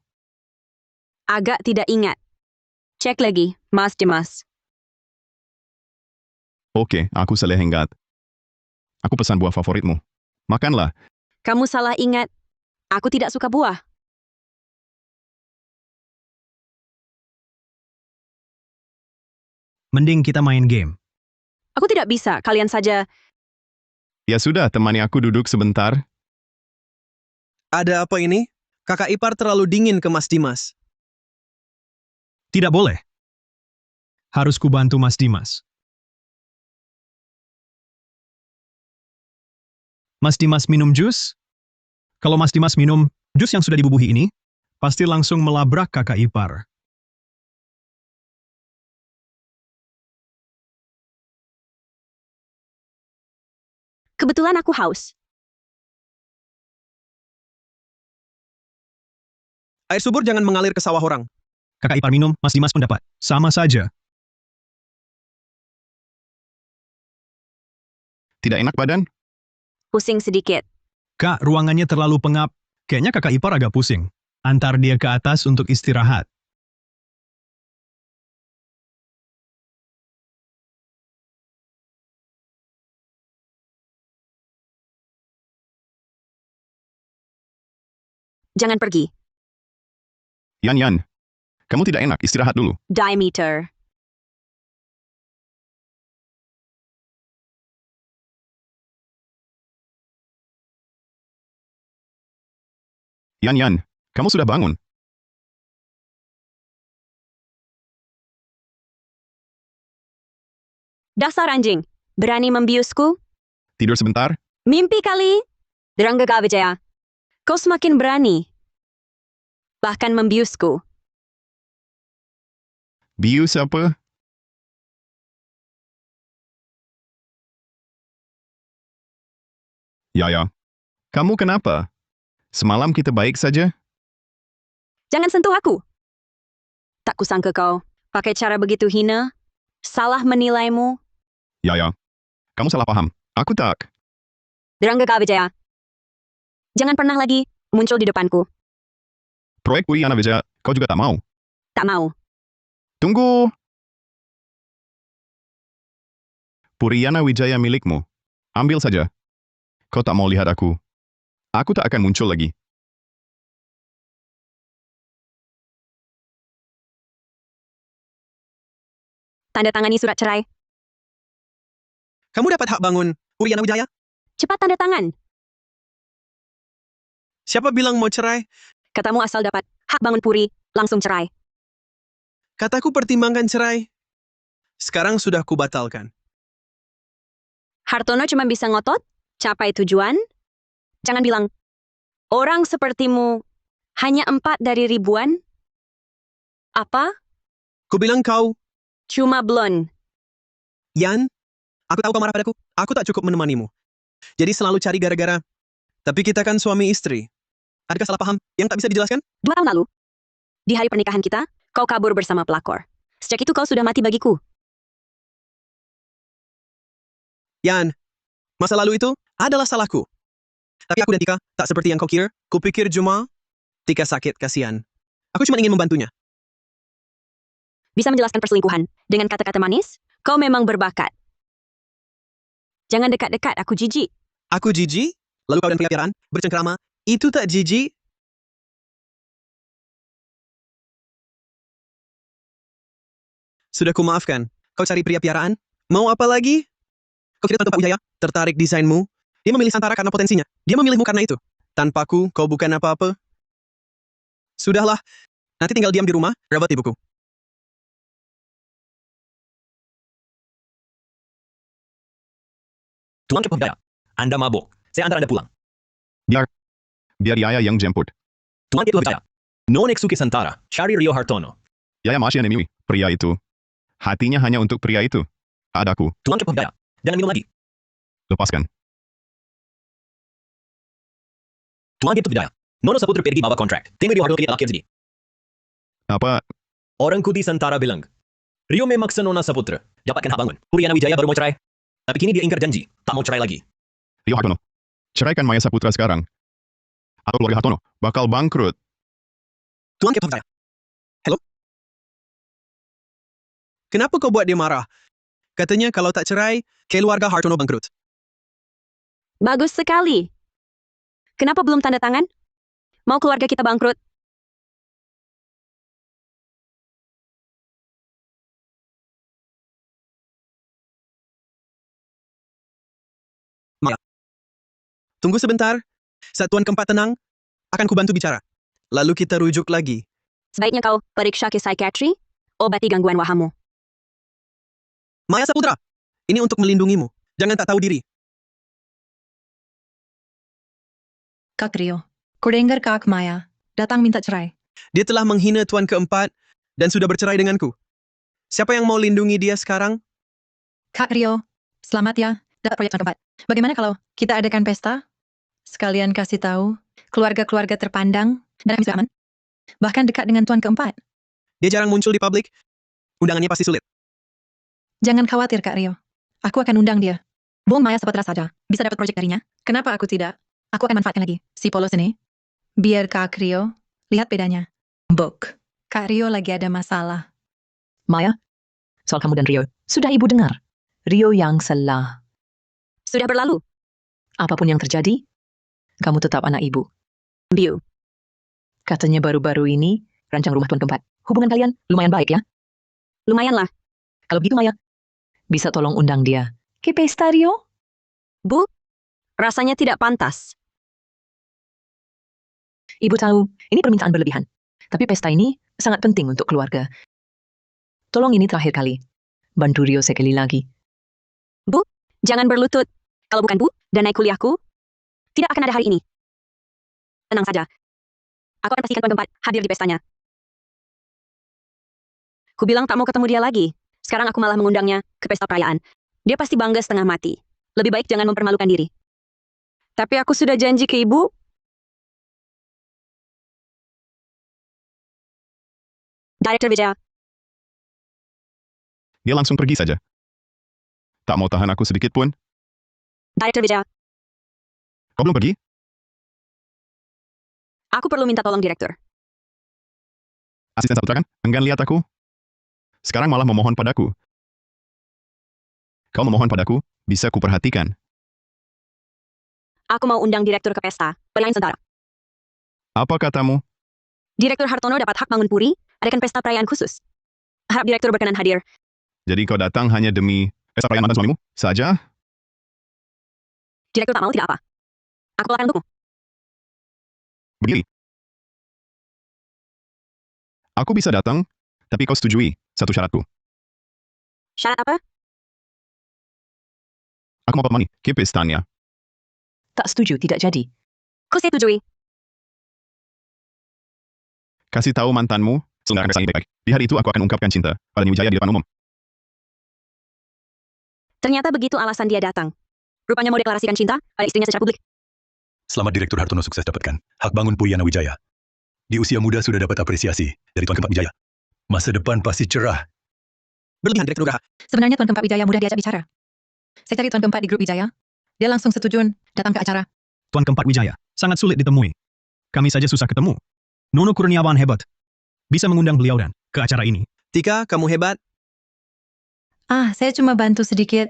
Agak tidak ingat. Cek lagi, Mas Dimas. Oke, aku selehenggat. Aku pesan buah favoritmu. Makanlah. Kamu salah ingat. Aku tidak suka buah. Mending kita main game. Aku tidak bisa, kalian saja. Ya sudah, temani aku duduk sebentar. Ada apa ini? Kakak ipar terlalu dingin ke Mas Dimas. Tidak boleh. Harus kubantu Mas Dimas. Mas Dimas minum jus? Kalau Mas Dimas minum jus yang sudah dibubuhi ini, pasti langsung melabrak kakak ipar. Kebetulan aku haus. Air subur jangan mengalir ke sawah orang. Kakak ipar minum, Mas Dimas pendapat. Sama saja. Tidak enak badan? Pusing sedikit. Kak, ruangannya terlalu pengap. Kayaknya kakak ipar agak pusing. Antar dia ke atas untuk istirahat. Jangan pergi. Yan, kamu tidak enak, istirahat dulu. Diameter. Yan, kamu sudah bangun. Dasar anjing. Berani membiusku? Tidur sebentar? Mimpi kali. Derangga Wijaya. Kau semakin berani. Bahkan membiusku. Bius apa? Ya. Kamu kenapa? Semalam kita baik saja? Jangan sentuh aku. Tak kusangka kau pakai cara begitu hina. Salah menilaimu. Ya. Kamu salah paham. Aku tak. Derangga Wijaya. Jangan pernah lagi muncul di depanku. Proyek Puriana Wijaya, kau juga tak mau? Tak mau. Tunggu. Puriana Wijaya milikmu. Ambil saja. Kau tak mau lihat aku. Aku tak akan muncul lagi. Tanda tangani surat cerai. Kamu dapat hak bangun, Puriana Wijaya? Cepat tanda tangan. Siapa bilang mau cerai? Katamu asal dapat hak bangun Puri, langsung cerai. Kataku pertimbangkan cerai. Sekarang sudah kubatalkan. Hartono cuma bisa ngotot, capai tujuan. Jangan bilang, orang sepertimu hanya 4 dari ribuan. Apa? Ku bilang kau, Cuma blon. Yan, aku tahu kau marah padaku. Aku tak cukup menemanimu. Jadi selalu cari gara-gara. Tapi kita kan suami istri. Adakah salah paham yang tak bisa dijelaskan? 2 tahun lalu, di hari pernikahan kita, kau kabur bersama pelakor. Sejak itu kau sudah mati bagiku. Yan, masa lalu itu adalah salahku. Tapi aku dan Tika tak seperti yang kau kira. Kupikir cuma Tika sakit, kasihan. Aku cuma ingin membantunya. Bisa menjelaskan perselingkuhan dengan kata-kata manis? Kau memang berbakat. Jangan dekat-dekat, aku jijik. Aku jijik, lalu kau dan pria piaraan bercengkrama. Itu tak jijik? Sudah kumaafkan. Kau cari pria piaraan? Mau apa lagi? Kau kira Tante Pak Wijaya tertarik desainmu? Dia memilih Santara karena potensinya. Dia memilihmu karena itu. Tanpaku, kau bukan apa-apa. Sudahlah. Nanti tinggal diam di rumah, rawat ibuku. Tuan Kepala Wijaya, Anda mabuk. Saya antar Anda pulang. Biar Yaya yang jemput. Tuan Kepala Wijaya, Nona Suki Santara, cari Rio Hartono. Yaya masih anemi, pria itu. Hatinya hanya untuk pria itu. Adaku, Tuan Kepala Wijaya, jangan minum lagi. lepaskan. Tuan Kepala Wijaya, Nona Saputra pergi bawa kontrak. Tinggal Rio Hartono ke laki sini. Apa? Orang Kuti Santara bilang, Rio memaksa Nona Saputra. Dapatkan hak bangun. Puriana Wijaya baru mau cerai. Tapi kini dia ingkar janji, tak mau cerai lagi. Rio Hartono. Ceraikan Maya Saputra sekarang. Atau keluarga Hartono bakal bangkrut. Tuan Kepala Wijaya. Halo? Kenapa kau buat dia marah? Katanya kalau tak cerai, keluarga Hartono bangkrut. Bagus sekali. Kenapa belum tanda tangan? Mau keluarga kita bangkrut? Maya. Tunggu sebentar. Saat Tuan keempat tenang, akan kubantu bicara. Lalu kita rujuk lagi. Sebaiknya kau periksa ke psikiatri, obati gangguan wahammu. Maya Saputra, ini untuk melindungimu. Jangan tak tahu diri. Kak Rio, kudengar Kak Maya datang minta cerai. Dia telah menghina Tuan keempat dan sudah bercerai denganku. Siapa yang mau lindungi dia sekarang? Kak Rio, selamat ya, dapat proyek Tuan keempat. Bagaimana kalau kita adakan pesta? Sekalian kasih tahu keluarga-keluarga terpandang dan kami sudah aman. Bahkan dekat dengan Tuan keempat. Dia jarang muncul di publik. Undangannya pasti sulit. Jangan khawatir Kak Rio. Aku akan undang dia. Bung Maya Saputra saja. Bisa dapat proyek darinya. Kenapa aku tidak? Aku akan manfaatkan lagi si polos ini. Biar Kak Rio lihat bedanya. Buk. Kak Rio lagi ada masalah. Maya, soal kamu dan Rio, sudah ibu dengar. Rio yang salah. Sudah berlalu. Apapun yang terjadi, kamu tetap anak ibu. Biu. Katanya baru-baru ini, rancang rumah Tuan keempat. Hubungan kalian lumayan baik ya? Lumayanlah. Kalau begitu Maya, bisa tolong undang dia ke pesta Rio? Bu, rasanya tidak pantas. Ibu tahu, ini permintaan berlebihan. Tapi pesta ini sangat penting untuk keluarga. Tolong ini terakhir kali. Bantu Rio sekali lagi. Bu, jangan berlutut. Kalau bukan Bu dan naik kuliahku, tidak akan ada hari ini. Tenang saja. Aku akan pastikan Tuan keempat hadir di pestanya. Ku bilang tak mau ketemu dia lagi. Sekarang aku malah mengundangnya ke pesta perayaan. Dia pasti bangga setengah mati. Lebih baik jangan mempermalukan diri. Tapi aku sudah janji ke ibu. Direktur Wijaya. Dia langsung pergi saja. Tak mau tahan aku sedikit pun. Direktur Wijaya. Kau belum pergi? Aku perlu minta tolong direktur. Asisten Saputra kan? Enggan lihat aku? Sekarang malah memohon padaku. Kau memohon padaku, bisa kuperhatikan. Aku mau undang direktur ke pesta perayaan sementara. Apa katamu? Direktur Hartono dapat hak bangun puri, adakan pesta perayaan khusus. Harap direktur berkenan hadir. Jadi kau datang hanya demi pesta perayaan mantan suamimu saja? Direktur tak mau tidak apa. Aku akan untukmu. Begini. Aku bisa datang, tapi kau setujui satu syaratku. Syarat apa? Aku mau menemani ke pestanya. Tak setuju, tidak jadi. Ku setujui. Kasih tahu mantanmu, selenggarakan pesta ini baik-baik. Di hari itu aku akan ungkapkan cinta pada Wijaya di depan umum. Ternyata begitu alasan dia datang. Rupanya mau deklarasikan cinta pada istrinya secara publik. Selamat Direktur Hartono sukses dapatkan hak bangun Puriana Wijaya. Di usia muda sudah dapat apresiasi dari Tuan keempat Wijaya. Masa depan pasti cerah. Berlebihan Direktur Nugraha. Sebenarnya Tuan keempat Wijaya mudah diajak bicara. Saya cari Tuan keempat di grup Wijaya. Dia langsung setuju datang ke acara. Tuan keempat Wijaya, sangat sulit ditemui. Kami saja susah ketemu. Nono Kurniawan hebat. Bisa mengundang beliau dan ke acara ini. Tika, kamu hebat. Saya cuma bantu sedikit.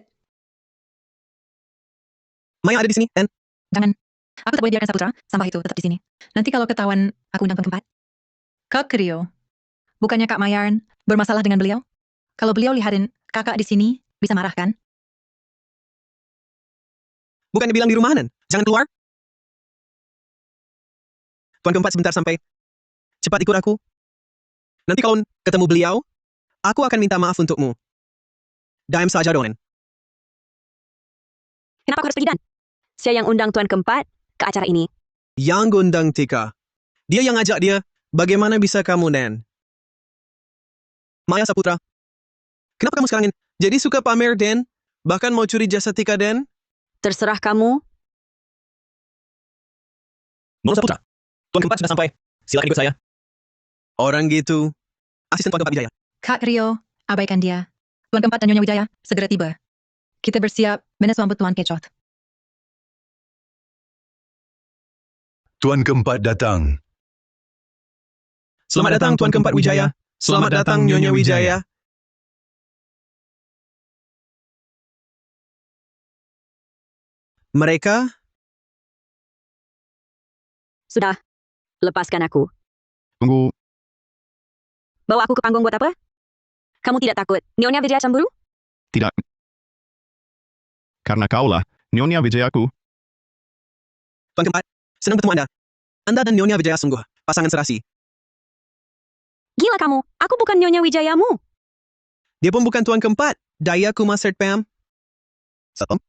Maya ada di sini, dan Jangan. Aku tak boleh biarkan Saputra, sampah itu tetap di sini. Nanti kalau ketahuan aku undang Tuan keempat. Kak Rio, bukannya Kak Mayarn bermasalah dengan beliau? Kalau beliau lihatin kakak di sini, bisa marah kan? bukan dibilang di rumahan. Jangan keluar. Tuan keempat sebentar sampai. Cepat ikut aku. Nanti kalau ketemu beliau, aku akan minta maaf untukmu. Diam saja, Donen. Kenapa aku harus pergi, Dan? Saya yang undang Tuan Keempat ke acara ini. Yang undang Tika. Dia yang ajak dia. Bagaimana bisa kamu, Dan? Maya Saputra. Kenapa kamu sekarang jadi suka pamer, Dan? Bahkan mau curi jasa Tika, Dan? Terserah kamu. Nona Saputra, Tuan Keempat sudah sampai. Silakan ikut saya. Orang gitu. Asisten Tuan Keempat Wijaya. Kak Rio, abaikan dia. Tuan Keempat dan Nyonya Wijaya segera tiba. Kita bersiap menyambut Tuan Kecot. Tuan Keempat datang. Selamat datang, Tuan Keempat Wijaya. Selamat datang, Nyonya Wijaya. Mereka? Sudah. Lepaskan aku. Tunggu, Bawa aku ke panggung buat apa? Kamu tidak takut Nyonya Wijaya cemburu? tidak. Karena kaulah Nyonya Wijayaku. Tuan Keempat, senang bertemu Anda. Anda dan Nyonya Wijaya sungguh pasangan serasi. Gila kamu, aku bukan Nyonya Wijayamu. Dia pun bukan Tuan Keempat. Daya Kumar Sertpam. Satpam?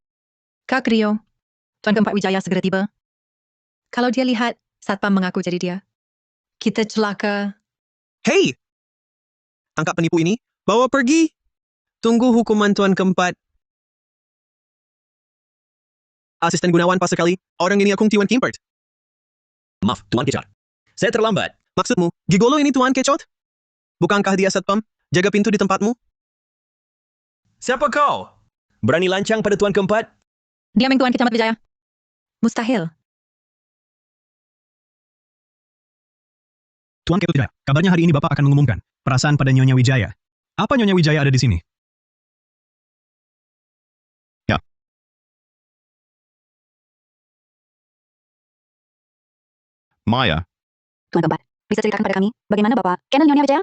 Kak Rio, Tuan Keempat Wijaya segera tiba. Kalau dia lihat Satpam mengaku jadi dia, kita celaka. Hei! Tangkap penipu ini, bawa pergi. Tunggu hukuman Tuan Keempat. Asisten Gunawan pas sekali. Orang ini akung Tuan Keempat. Maaf, Tuan Kecot. Saya terlambat. Maksudmu, gigolo ini Tuan Kecot? Bukankah dia Satpam? Jaga pintu di tempatmu? Siapa kau? Berani lancang pada Tuan Keempat? Diam Tuan Kecamat Wijaya. Mustahil. Tuan Kecot Wijaya, kabarnya hari ini Bapak akan mengumumkan perasaan pada Nyonya Wijaya. Apa Nyonya Wijaya ada di sini? Ya. Maya, Tuan Keempat, bisa ceritakan pada kami, bagaimana Bapak Ken dan Nyonya Wijaya?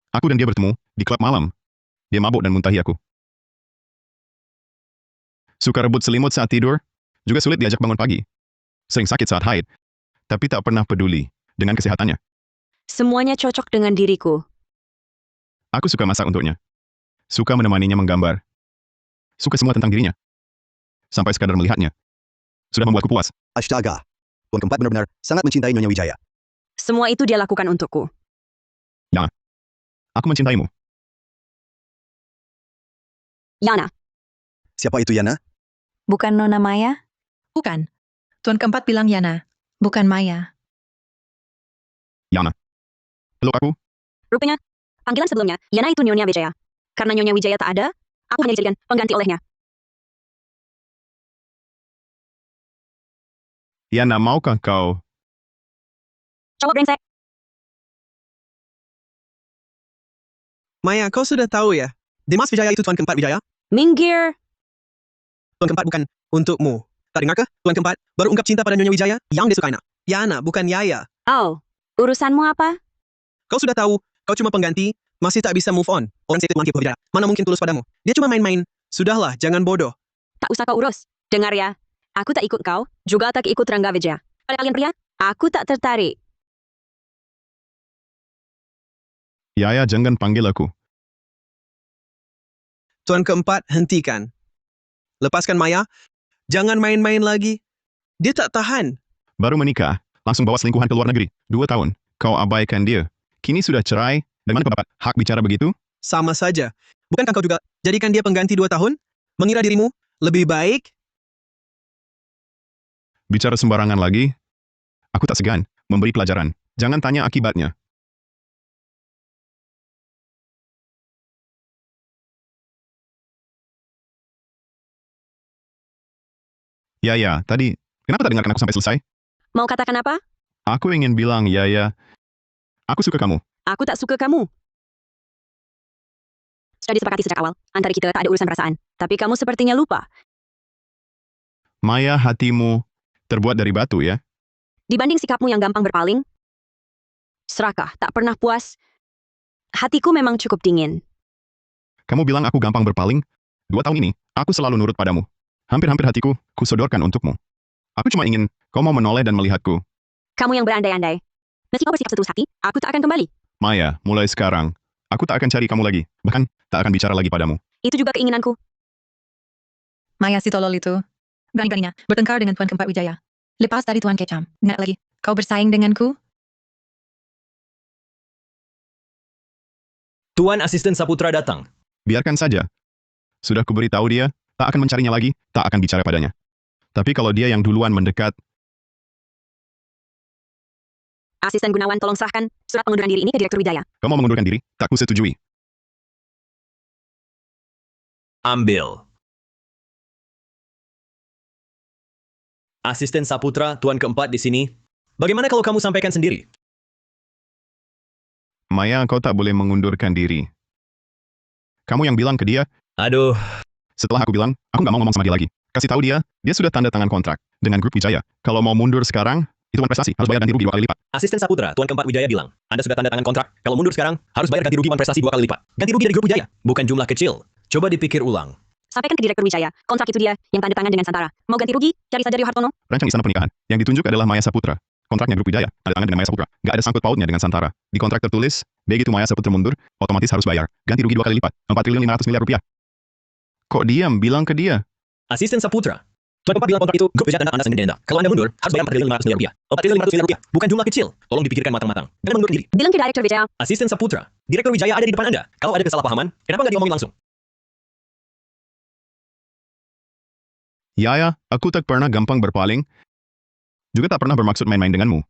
aku dan dia bertemu di klub malam. Dia mabuk dan muntahi aku. Suka rebut selimut saat tidur, juga sulit diajak bangun pagi. Sering sakit saat haid, tapi tak pernah peduli dengan kesehatannya. Semuanya cocok dengan diriku. Aku suka masak untuknya. Suka menemaninya menggambar. Suka semua tentang dirinya. Sampai sekadar melihatnya. Sudah membuatku puas. Astaga. Tuan Keempat benar-benar sangat mencintai Nyonya Wijaya. Semua itu dia lakukan untukku. Yana, aku mencintaimu. Yana, Siapa itu Yana? Bukan Nona Maya? Bukan. Tuan Keempat bilang Yana, bukan Maya. Yana, peluk aku. rupanya panggilan sebelumnya, Yana itu Nyonya Wijaya. Karena Nyonya Wijaya tak ada, aku hanya dijadikan pengganti olehnya. Yana, maukah kau? Cowok brengsek. Maya, kau sudah tahu ya? Dimas Wijaya itu Tuan Keempat Wijaya? Minggir. Tuan Keempat bukan untukmu. Tak dengarkah? Tuan Keempat baru ungkap cinta pada Nyonya Wijaya yang disukai nak. Yana, bukan Yaya. Oh, urusanmu apa? Kau sudah tahu, kau cuma pengganti, masih tak bisa move on. Orang saya Tuan Keempat Wijaya. Mana mungkin tulus padamu? Dia cuma main-main. Sudahlah, jangan bodoh. Tak usah kau urus. Dengar ya, aku tak ikut kau, juga tak ikut Rangga Wijaya. Pada kalian pria, aku tak tertarik. Yaya, jangan panggil aku. Tuan Keempat, hentikan. Lepaskan Maya. Jangan main-main lagi. Dia tak tahan. Baru menikah, langsung bawa selingkuhan ke luar negeri. 2 tahun. Kau abaikan dia. Kini sudah cerai. Dan mana kau dapat hak bicara begitu? Sama saja. Bukankah kau juga jadikan dia pengganti 2 tahun? Mengira dirimu lebih baik? Bicara sembarangan lagi? Aku tak segan memberi pelajaran. Jangan tanya akibatnya. Yaya, tadi, kenapa tak dengarkan aku sampai selesai? Mau katakan apa? Aku ingin bilang, Yaya, aku suka kamu. Aku tak suka kamu. Sudah disepakati sejak awal, antara kita tak ada urusan perasaan. Tapi kamu sepertinya lupa. Maya, hatimu terbuat dari batu ya? Dibanding sikapmu yang gampang berpaling, serakah, tak pernah puas, hatiku memang cukup dingin. Kamu bilang aku gampang berpaling? 2 tahun ini, aku selalu nurut padamu. Hampir-hampir hatiku, kusodorkan untukmu. Aku cuma ingin kau mau menoleh dan melihatku. Kamu yang berandai-andai. Meski kau bersikap setulus hati, aku tak akan kembali. Maya, mulai sekarang, aku tak akan cari kamu lagi. Bahkan, tak akan bicara lagi padamu. Itu juga keinginanku. Maya si tolol itu. Berani-beraninya bertengkar dengan Tuan Keempat Wijaya. Lepas dari Tuan Kecam. Ingat lagi, kau bersaing denganku? Tuan Asisten Saputra datang. Biarkan saja. Sudah kuberitahu dia, tak akan mencarinya lagi, tak akan bicara padanya. Tapi kalau dia yang duluan mendekat, Asisten Gunawan tolong serahkan surat pengunduran diri ini ke Direktur Wijaya. kau mau mengundurkan diri, tak kusetujui. Ambil. Asisten Saputra, Tuan Keempat di sini. Bagaimana kalau kamu sampaikan sendiri? Maya, kau tak boleh mengundurkan diri. Kamu yang bilang ke dia, Aduh, setelah aku bilang, aku nggak mau ngomong sama dia lagi. Kasih tahu dia sudah tanda tangan kontrak dengan grup Wijaya. Kalau mau mundur sekarang, itu bukan prestasi, harus bayar ganti rugi 2 kali lipat. Asisten Saputra, Tuan Keempat Wijaya bilang, Anda sudah tanda tangan kontrak. Kalau mundur sekarang, harus bayar ganti rugi uang prestasi 2 kali lipat. Ganti rugi dari grup Wijaya, bukan jumlah kecil. Coba dipikir ulang. Sampaikan ke Direktur Wijaya, kontrak itu dia yang tanda tangan dengan Santara. Mau ganti rugi, cari saja Rio Hartono. Rancang istana pernikahan, yang ditunjuk adalah Maya Saputra. Kontraknya grup Wijaya, tanda tangan dengan Maya Saputra. Nggak ada sangkut pautnya dengan Santara. Di kontrak tertulis, begitu Maya Saputra mundur, otomatis harus bayar. Ganti rugi 2 kali lipat, 4.500 miliar rupiah. Kok diam, bilang ke dia. Asisten Saputra, Tuan Keempat bilang kontrak itu grup Wijaya tanda Anda sendiri. Kalau Anda mundur, harus bayar 4.500 miliar rupiah. 4.500 miliar rupiah, bukan jumlah kecil. Tolong dipikirkan matang-matang. Jangan mengundurkan diri. Bilang ke Direktur Wijaya. Asisten Saputra, Direktur Wijaya ada di depan Anda. Kalau ada kesalahpahaman, kenapa nggak diomongin langsung? Ya, aku tak pernah gampang berpaling. Juga tak pernah bermaksud main-main denganmu.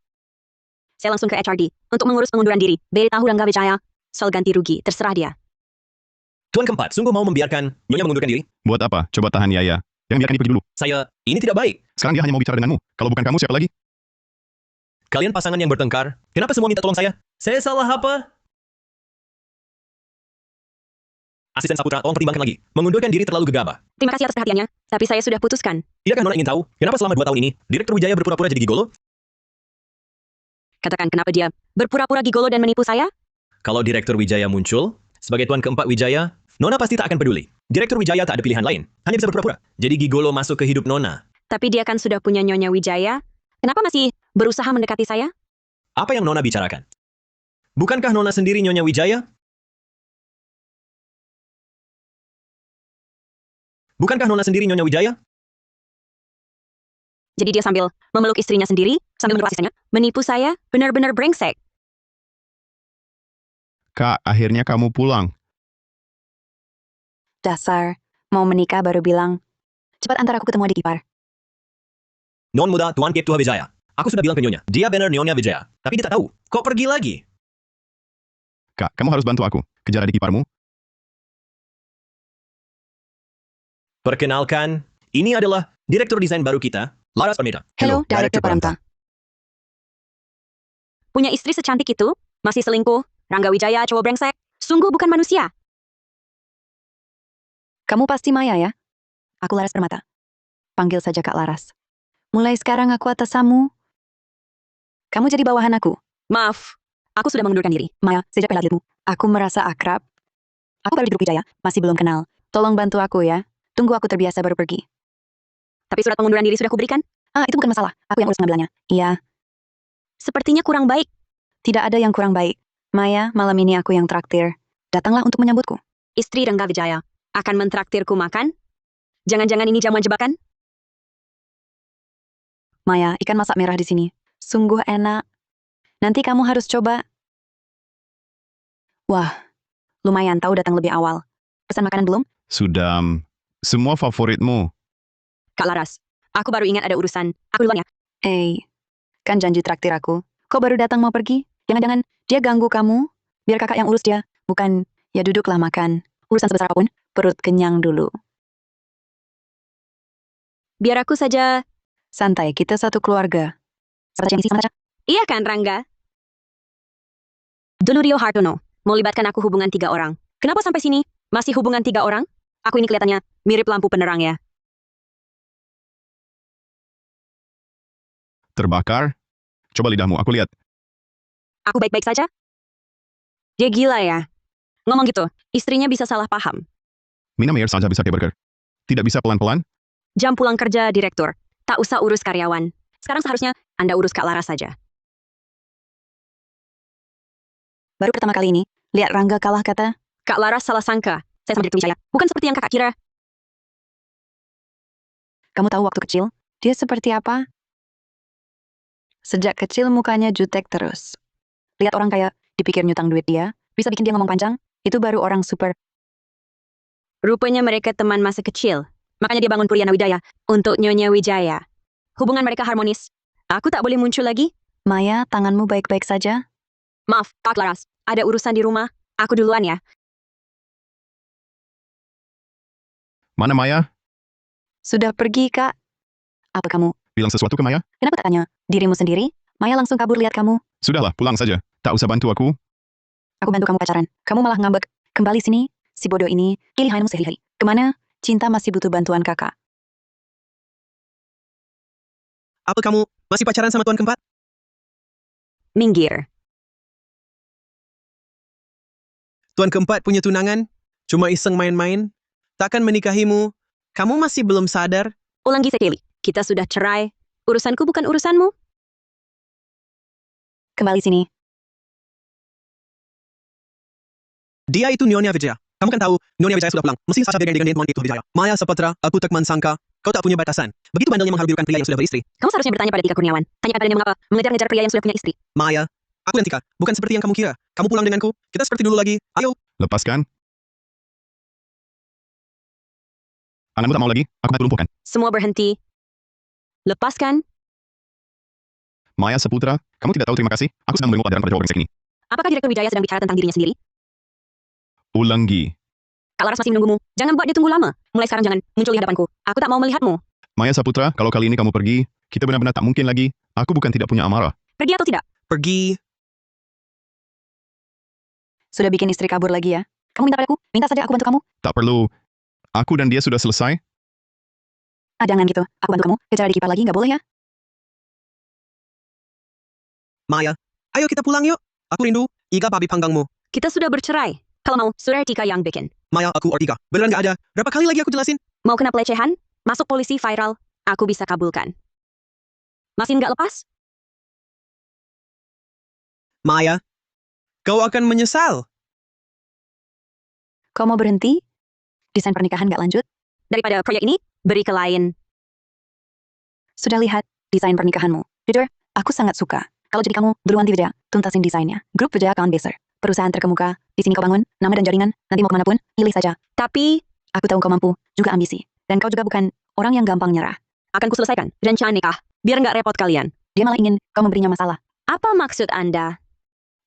Saya langsung ke HRD untuk mengurus pengunduran diri. Beritahu Rangga Wijaya. Soal ganti rugi, terserah dia. Tuan Keempat, sungguh mau membiarkan Nyonya mengundurkan diri? Buat apa? Coba tahan Yaya. Yang biarkan dia pergi dulu. Ini tidak baik. Sekarang dia hanya mau bicara denganmu. Kalau bukan kamu, siapa lagi? Kalian pasangan yang bertengkar. Kenapa semua minta tolong saya? Saya salah apa? Asisten Saputra, tolong pertimbangkan lagi. Mengundurkan diri terlalu gegabah. Terima kasih atas perhatiannya, tapi saya sudah putuskan. Tidakkah Nona ingin tahu, kenapa selama 2 tahun ini, Direktur Wijaya berpura-pura jadi gigolo? Katakan kenapa dia berpura-pura gigolo dan menipu saya? Kalau Direktur Wijaya muncul, sebagai Tuan Keempat Wijaya, Nona pasti tak akan peduli. Direktur Wijaya tak ada pilihan lain, hanya bisa berpura-pura. Jadi gigolo masuk ke hidup Nona. Tapi dia kan sudah punya Nyonya Wijaya. Kenapa masih berusaha mendekati saya? Apa yang Nona bicarakan? Bukankah Nona sendiri Nyonya Wijaya? Bukankah Nona sendiri Nyonya Wijaya? Jadi dia sambil memeluk istrinya sendiri, sambil menyuruh asistennya, menipu saya, benar-benar brengsek. Kak, akhirnya kamu pulang. Dasar, mau menikah baru bilang. Cepat antar aku ketemu adik ipar. Non muda Tuan Kep Tua Wijaya. Aku sudah bilang ke Nyonya, dia benar Nyonya Wijaya. Tapi dia tak tahu. Kok pergi lagi? Kak, kamu harus bantu aku. Kejar adik iparmu. Perkenalkan, ini adalah Direktur Desain baru kita, Laras Permita. Hello, Direktur Paramta. Punya istri secantik itu, masih selingkuh, Rangga Wijaya cowok brengsek, sungguh bukan manusia. Kamu pasti Maya ya? Aku Laras Permata. Panggil saja Kak Laras. Mulai sekarang aku atasanmu. Kamu jadi bawahan aku. Maaf, aku sudah mengundurkan diri. Maya, sejak pelatihmu. Aku merasa akrab. Aku baru di grup Wijaya, masih belum kenal. Tolong bantu aku ya. Tunggu aku terbiasa baru pergi. Tapi surat pengunduran diri sudah kuberikan? Itu bukan masalah. Aku yang urus pengambilannya. Iya. Sepertinya kurang baik. Tidak ada yang kurang baik. Maya, malam ini aku yang traktir. Datanglah untuk menyambutku. Istri Rangga Wijaya akan mentraktirku makan? Jangan-jangan ini jamuan jebakan? Maya, ikan masak merah di sini. Sungguh enak. Nanti kamu harus coba. Wah, lumayan tahu datang lebih awal. Pesan makanan belum? Sudah, semua favoritmu. Kak Laras, aku baru ingat ada urusan. Aku duluan ya. Kan janji traktir aku. Kok baru datang mau pergi? Jangan-jangan dia ganggu kamu? Biar kakak yang urus dia. Bukan, ya duduklah makan. Urusan sebesar apapun, perut kenyang dulu. Biar aku saja. Santai, kita satu keluarga. Iya kan, Rangga? Dulu Rio Hartono mau libatkan aku hubungan 3 orang. Kenapa sampai sini masih hubungan 3 orang? Aku ini kelihatannya mirip lampu penerang ya. Terbakar? Coba lidahmu, aku lihat. Aku baik-baik saja? Dia gila ya. Ngomong gitu, istrinya bisa salah paham. Minum air saja bisa keberker. Tidak bisa pelan-pelan? Jam pulang kerja direktur. Tak usah urus karyawan. Sekarang seharusnya Anda urus Kak Laras saja. Baru pertama kali ini, lihat Rangga kalah kata. Kak Laras salah sangka. Saya sama Direktur Wijaya. Bukan seperti yang kakak kira. Kamu tahu waktu kecil, dia seperti apa? Sejak kecil mukanya jutek terus. Lihat orang kaya, dipikir nyutang duit dia, bisa bikin dia ngomong panjang, itu baru orang super. Rupanya mereka teman masa kecil. Makanya dia bangun Puriana Wijaya untuk Nyonya Wijaya. Hubungan mereka harmonis. Aku tak boleh muncul lagi. Maya, tanganmu baik-baik saja? Maaf, Kak Laras. Ada urusan di rumah. Aku duluan ya. Mana Maya? Sudah pergi, Kak. Apa kamu? Bilang sesuatu ke Maya? Kenapa tak tanya? Dirimu sendiri? Maya langsung kabur lihat kamu. Sudahlah, pulang saja. Tak usah bantu aku. Aku bantu kamu pacaran. Kamu malah ngambek. Kembali sini, si bodoh ini. Pilihanmu sehari-hari. Kemana? Cinta masih butuh bantuan kakak. Apa kamu masih pacaran sama Tuan Keempat? Minggir. Tuan Keempat punya tunangan? Cuma iseng main-main? Takkan menikahimu? Kamu masih belum sadar? Ulangi sekali. Kita sudah cerai. Urusanku bukan urusanmu. Kembali sini. Dia itu Nyonya Wijaya. Kamu kan tahu, Nyonya Wijaya sudah pulang. Mesti saja dengan Tuan itu Wijaya. Maya Saputra, aku tak sangka. Kau tak punya batasan. Begitu bandelnya menghargai pria yang sudah beristri. Kamu seharusnya bertanya pada Tika Kurniawan. Tanyakan padanya mengapa mengejar-ngejar pria yang sudah punya istri. Maya, aku dan Tika, bukan seperti yang kamu kira. Kamu pulang denganku, kita seperti dulu lagi. Ayo. Lepaskan. Anakmu tak mau lagi, aku tak lumpuhkan. Semua berhenti. Lepaskan. Maya Saputra, kamu tidak tahu terima kasih. Aku sedang mendengar pelajaran pada cowok brengsek ini. Apakah Direktur Wijaya sedang bicara tentang dirinya sendiri? Ulangi. Kak Laras masih menunggumu. Jangan buat dia tunggu lama. Mulai sekarang jangan muncul di hadapanku. Aku tak mau melihatmu. Maya Saputra, kalau kali ini kamu pergi, kita benar-benar tak mungkin lagi. Aku bukan tidak punya amarah. Pergi atau tidak? Pergi. Sudah bikin istri kabur lagi ya? Kamu minta padaku? Minta saja aku bantu kamu. Tak perlu. Aku dan dia sudah selesai. Ah, jangan gitu. Aku bantu kamu. Kejar adik ipar lagi, nggak boleh ya? Maya, ayo kita pulang yuk. Aku rindu iga babi panggangmu. Kita sudah bercerai. Kalau mau, sudah Tika yang bikin. Maya, aku Ortiga. Beneran gak ada. Berapa kali lagi aku jelasin? Mau kena pelecehan? Masuk polisi viral. Aku bisa kabulkan. Masih nggak lepas? Maya, kau akan menyesal. Kau mau berhenti? Desain pernikahan nggak lanjut? Daripada proyek ini, beri ke lain. Sudah lihat desain pernikahanmu. Jujur, aku sangat suka. Kalau jadi kamu, duluan di Wijaya, tuntasin desainnya. Grup Wijaya kawan besar. Perusahaan terkemuka. Di sini kau bangun, nama dan jaringan. Nanti mau kemanapun, pilih saja. Tapi, aku tahu kau mampu, juga ambisi. Dan kau juga bukan orang yang gampang nyerah. Akan kuselesaikan rencana nikah. Biar nggak repot kalian. Dia malah ingin kau memberinya masalah. Apa maksud Anda?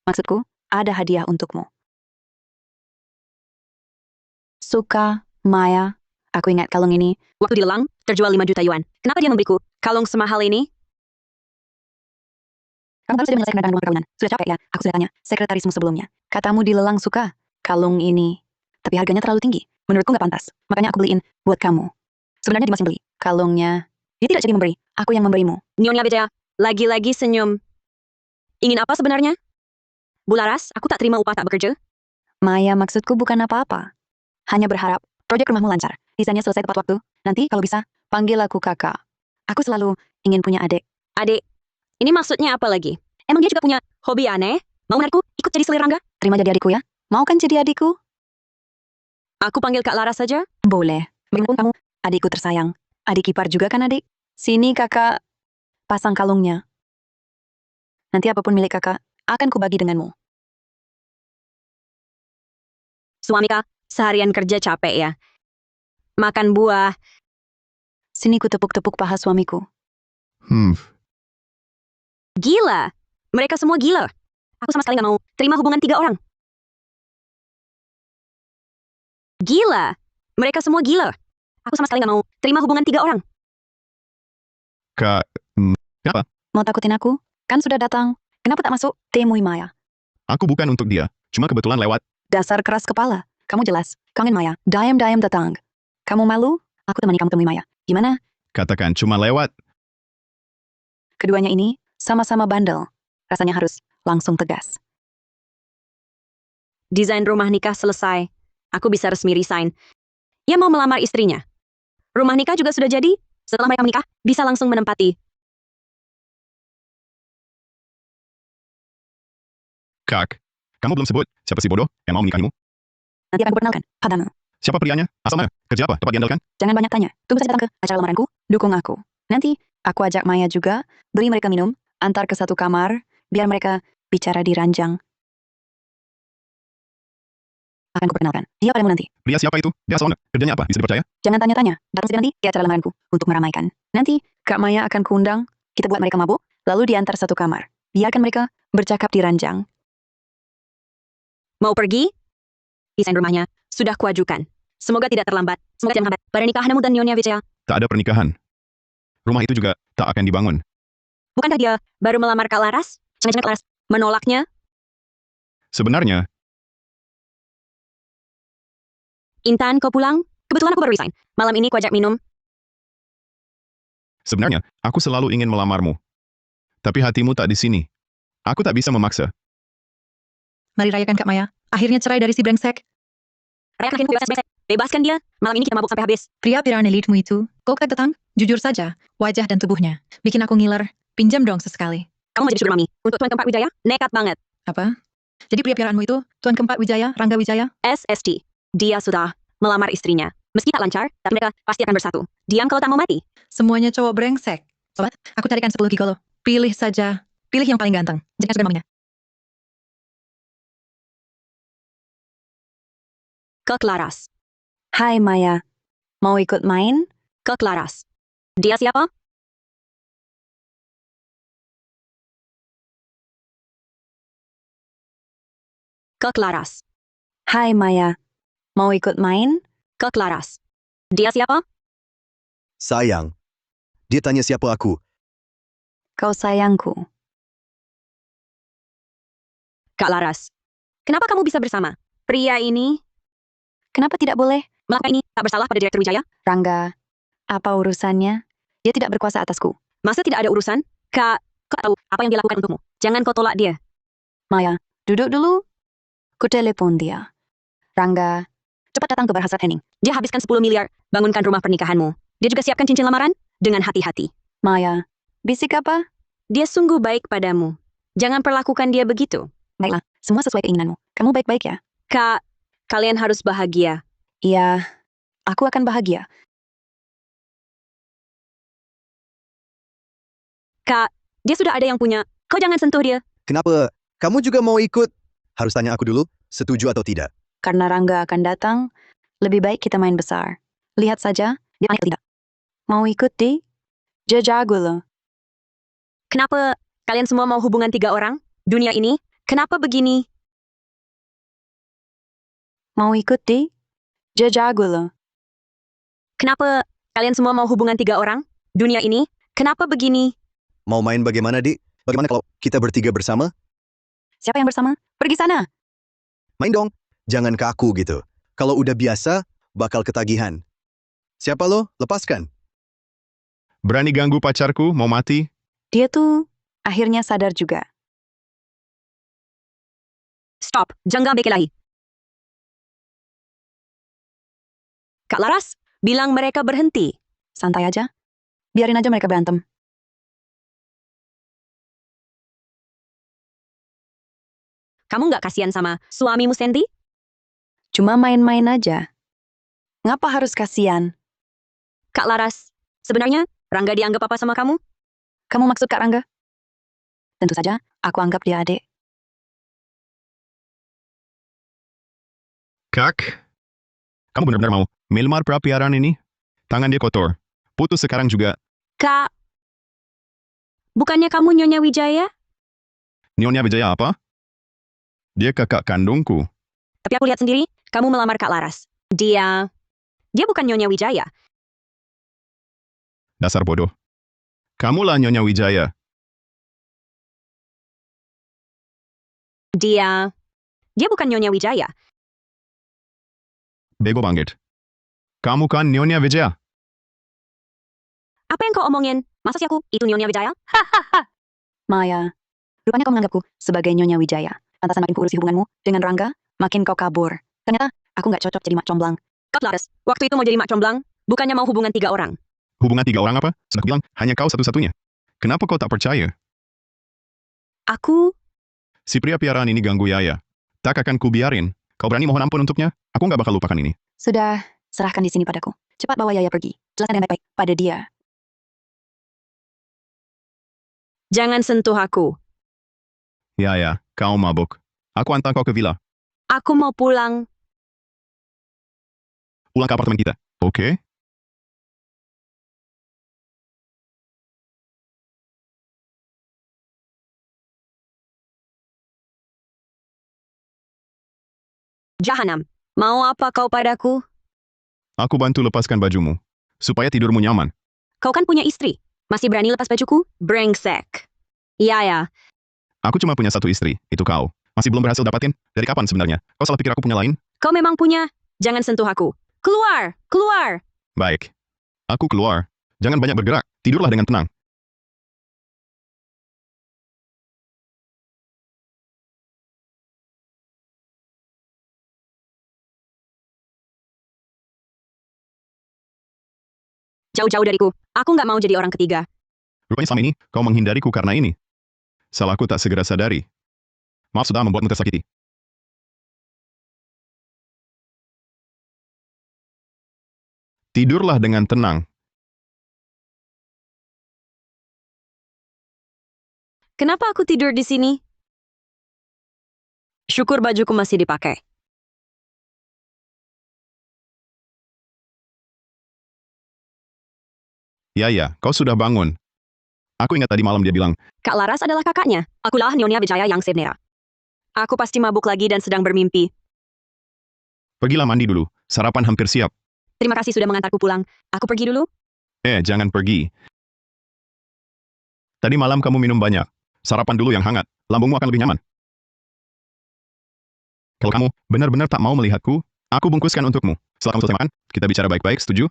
Maksudku, ada hadiah untukmu. Suka, Maya. Aku ingat kalung ini. Waktu dilelang, terjual 5 juta yuan. Kenapa dia memberiku kalung semahal ini? Kamu baru saja menyelesaikan undangan ruang perkawinan. Sudah capek ya? Aku sudah tanya sekretarismu sebelumnya. Katamu dilelang suka kalung ini. Tapi harganya terlalu tinggi. Menurutku nggak pantas. Makanya aku beliin buat kamu. Sebenarnya Dimas yang beli. Kalungnya. Dia tidak jadi memberi. Aku yang memberimu. Nyonya Wijaya, lagi-lagi senyum. Ingin apa sebenarnya? Bu Laras, aku tak terima upah tak bekerja. Maya, maksudku bukan apa-apa. Hanya berharap proyek rumahmu lancar. Desainnya selesai tepat waktu. Nanti kalau bisa, panggil aku kakak. Aku selalu ingin punya adik. Adik, ini maksudnya apa lagi? Emang dia juga punya hobi aneh? Mau menarikku ikut jadi selirangga? Terima jadi adikku ya. Mau kan jadi adikku? Aku panggil Kak Laras saja? Boleh. Bagaimanapun kamu, adikku tersayang. Adik ipar juga kan adik? Sini kakak. Pasang kalungnya. Nanti apapun milik kakak, akan kubagi denganmu. Suami Kak, seharian kerja capek ya. Makan buah. Sini ku tepuk-tepuk paha suamiku. Gila. Mereka semua gila. Aku sama sekali gak mau terima hubungan 3 orang. Gila. Mereka semua gila. Aku sama sekali gak mau terima hubungan 3 orang. Kak, apa? Mau takutin aku? Kan sudah datang. Kenapa tak masuk? Temui Maya. Aku bukan untuk dia. Cuma kebetulan lewat. Dasar keras kepala. Kamu jelas. Kangen Maya. Diam-diam datang. Kamu malu? Aku temani kamu temui Maya. Gimana? Katakan cuma lewat. Keduanya ini sama-sama bandel. Rasanya harus langsung tegas. Desain rumah nikah selesai. Aku bisa resmi resign. Ia mau melamar istrinya. Rumah nikah juga sudah jadi. Setelah mereka menikah, bisa langsung menempati. Kak, kamu belum sebut siapa si bodoh yang mau menikahimu? Nanti akan kuperkenalkan padamu. Siapa prianya? Asal mana? Kerja apa? Dapat diandalkan? Jangan banyak tanya. Tunggu saja datang ke acara lamaranku. Dukung aku. Nanti, aku ajak Maya juga. Beri mereka minum. Antar ke satu kamar. Biar mereka bicara di ranjang. Akan kuperkenalkan. Dia padamu nanti. Pria siapa itu? Dia asal mana? Kerjanya apa? Bisa dipercaya? Jangan tanya-tanya. Datang saja nanti di acara lamaranku. Untuk meramaikan. Nanti, Kak Maya akan kuundang. Kita buat mereka mabuk. Lalu diantar satu kamar. Biarkan mereka bercakap di ranjang. Mau pergi? Desain rumahnya sudah kuajukan. Semoga tidak terlambat. Semoga tidak menghambat pernikahanmu dan Nyonya Wijaya. Tak ada pernikahan. Rumah itu juga tak akan dibangun. Bukankah dia baru melamar Kak Laras? Jangan-jangan Kak Laras menolaknya? Sebenarnya, Intan, kau pulang? Kebetulan aku baru resign. Malam ini kuajak minum. sebenarnya, aku selalu ingin melamarmu. Tapi hatimu tak di sini. Aku tak bisa memaksa. Mari rayakan Kak Maya. Akhirnya cerai dari si brengsek. Rayakan bebaskan, bebaskan dia. Malam ini kita mabuk sampai habis. Pria piran elitmu itu. Kau kan datang? Jujur saja. Wajah dan tubuhnya. Bikin aku ngiler. Pinjam dong sesekali. Kamu mau jadi sugar mami untuk Tuan Keempat Wijaya? Nekat banget. Apa? Jadi pria piaraanmu itu Tuan Keempat Wijaya, Rangga Wijaya? SST. Dia sudah melamar istrinya. Meski tak lancar, tapi mereka pasti akan bersatu. Diam kalau tak mau mati. Semuanya cowok brengsek. Sobat, aku carikan 10 gigolo. Pilih saja. Pilih yang paling ganteng. Jadikan sugar maminya. Ke Laras. Hai Maya. Mau ikut main? Ke Laras. Dia siapa? Ke Laras. Hai Maya. Mau ikut main? Ke Laras. Dia siapa? Sayang. Dia tanya siapa aku. Kau sayangku. Kak Laras. Kenapa kamu bisa bersama pria ini? Kenapa tidak boleh? Melakukan ini tak bersalah pada Direktur Wijaya? Rangga, apa urusannya? Dia tidak berkuasa atasku. Masa tidak ada urusan? Kak, kau tahu apa yang dia lakukan untukmu. Jangan kau tolak dia. Maya, duduk dulu. Ku telepon dia. Rangga, cepat datang ke Bar Hasrat Henning. Dia habiskan 10 miliar, bangunkan rumah pernikahanmu. Dia juga siapkan cincin lamaran dengan hati-hati. Maya, bisik apa? Dia sungguh baik padamu. Jangan perlakukan dia begitu. Baiklah, semua sesuai keinginanmu. Kamu baik-baik ya? Kak, kalian harus bahagia. Iya, aku akan bahagia. Kak, dia sudah ada yang punya. Kau jangan sentuh dia. Kenapa? Kamu juga mau ikut? Harus tanya aku dulu, setuju atau tidak. Karena Rangga akan datang, lebih baik kita main besar. Lihat saja, dia naik atau tidak. Mau ikut di? Jajagulo. Kenapa kalian semua mau hubungan 3 orang? Dunia ini, kenapa begini? Mau ikut di? Jajagulo. Kenapa kalian semua mau hubungan 3 orang? Dunia ini, kenapa begini? Mau main bagaimana, Dik? Bagaimana kalau kita bertiga bersama? Siapa yang bersama? Pergi sana. Main dong. Jangan kaku gitu. Kalau udah biasa, bakal ketagihan. Siapa lo? Lepaskan. Berani ganggu pacarku, mau mati? Dia tuh akhirnya sadar juga. Stop, jangan berkelahi. Kak Laras, bilang mereka berhenti. Santai aja. Biarin aja mereka berantem. Kamu nggak kasihan sama suamimu, Sandy? Cuma main-main aja. Ngapa harus kasihan? Kak Laras, sebenarnya Rangga dianggap apa sama kamu? Kamu maksud Kak Rangga? Tentu saja, aku anggap dia adik. Kak, kamu benar-benar mau melamar perapiaran ini? Tangan dia kotor. Putus sekarang juga. Kak, bukannya kamu Nyonya Wijaya? Nyonya Wijaya apa? Dia kakak kandungku. Tapi aku lihat sendiri, kamu melamar Kak Laras. Dia bukan Nyonya Wijaya. Dasar bodoh. Kamulah Nyonya Wijaya. Dia bukan Nyonya Wijaya. Bego banget. Kamu kan Nyonya Wijaya. Apa yang kau omongin? Masa sih aku itu Nyonya Wijaya? Maya, rupanya kau menganggapku sebagai Nyonya Wijaya. Pantasan makin kuurusi hubunganmu dengan Rangga, makin kau kabur. Ternyata, aku nggak cocok jadi mak comblang. Kak Laras, waktu itu mau jadi mak comblang, bukannya mau hubungan 3 orang. Hubungan 3 orang apa? Sudah bilang, hanya kau satu-satunya. Kenapa kau tak percaya? Aku, Si pria piaraan ini ganggu Yaya. Tak akan kubiarin. Kau berani mohon ampun untuknya? Aku nggak bakal lupakan ini. Sudah, serahkan di sini padaku. Cepat bawa Yaya pergi. Jelaskan dengan baik-baik pada dia. Jangan sentuh aku. Ya, kau mabuk. Aku antar kau ke villa. Aku mau pulang. Pulang ke apartemen kita. Oke? Jahanam. Mau apa kau padaku? Aku bantu lepaskan bajumu. Supaya tidurmu nyaman. Kau kan punya istri. Masih berani lepas bajuku? Brengsek. Yaya. Aku cuma punya satu istri. Itu kau. Masih belum berhasil dapatin? Dari kapan sebenarnya? Kau salah pikir aku punya lain? Kau memang punya. Jangan sentuh aku. Keluar! Keluar! Baik. Aku keluar. Jangan banyak bergerak. Tidurlah dengan tenang. Jauh-jauh dariku. Aku nggak mau jadi orang ketiga. Rupanya selama ini, kau menghindariku karena ini. Salahku tak segera sadari. Maaf sudah membuatmu tersakiti. Tidurlah dengan tenang. Kenapa aku tidur di sini? Syukur bajuku masih dipakai. Ya, kau sudah bangun. Aku ingat tadi malam dia bilang, Kak Laras adalah kakaknya. Akulah Nyonya Wijaya yang sebenarnya. Aku pasti mabuk lagi dan sedang bermimpi. pergilah mandi dulu. Sarapan hampir siap. Terima kasih sudah mengantarku pulang. Aku pergi dulu. Jangan pergi. Tadi malam kamu minum banyak. Sarapan dulu yang hangat. Lambungmu akan lebih nyaman. Kalau kamu benar-benar tak mau melihatku, aku bungkuskan untukmu. Setelah kamu selesai makan, kita bicara baik-baik, setuju?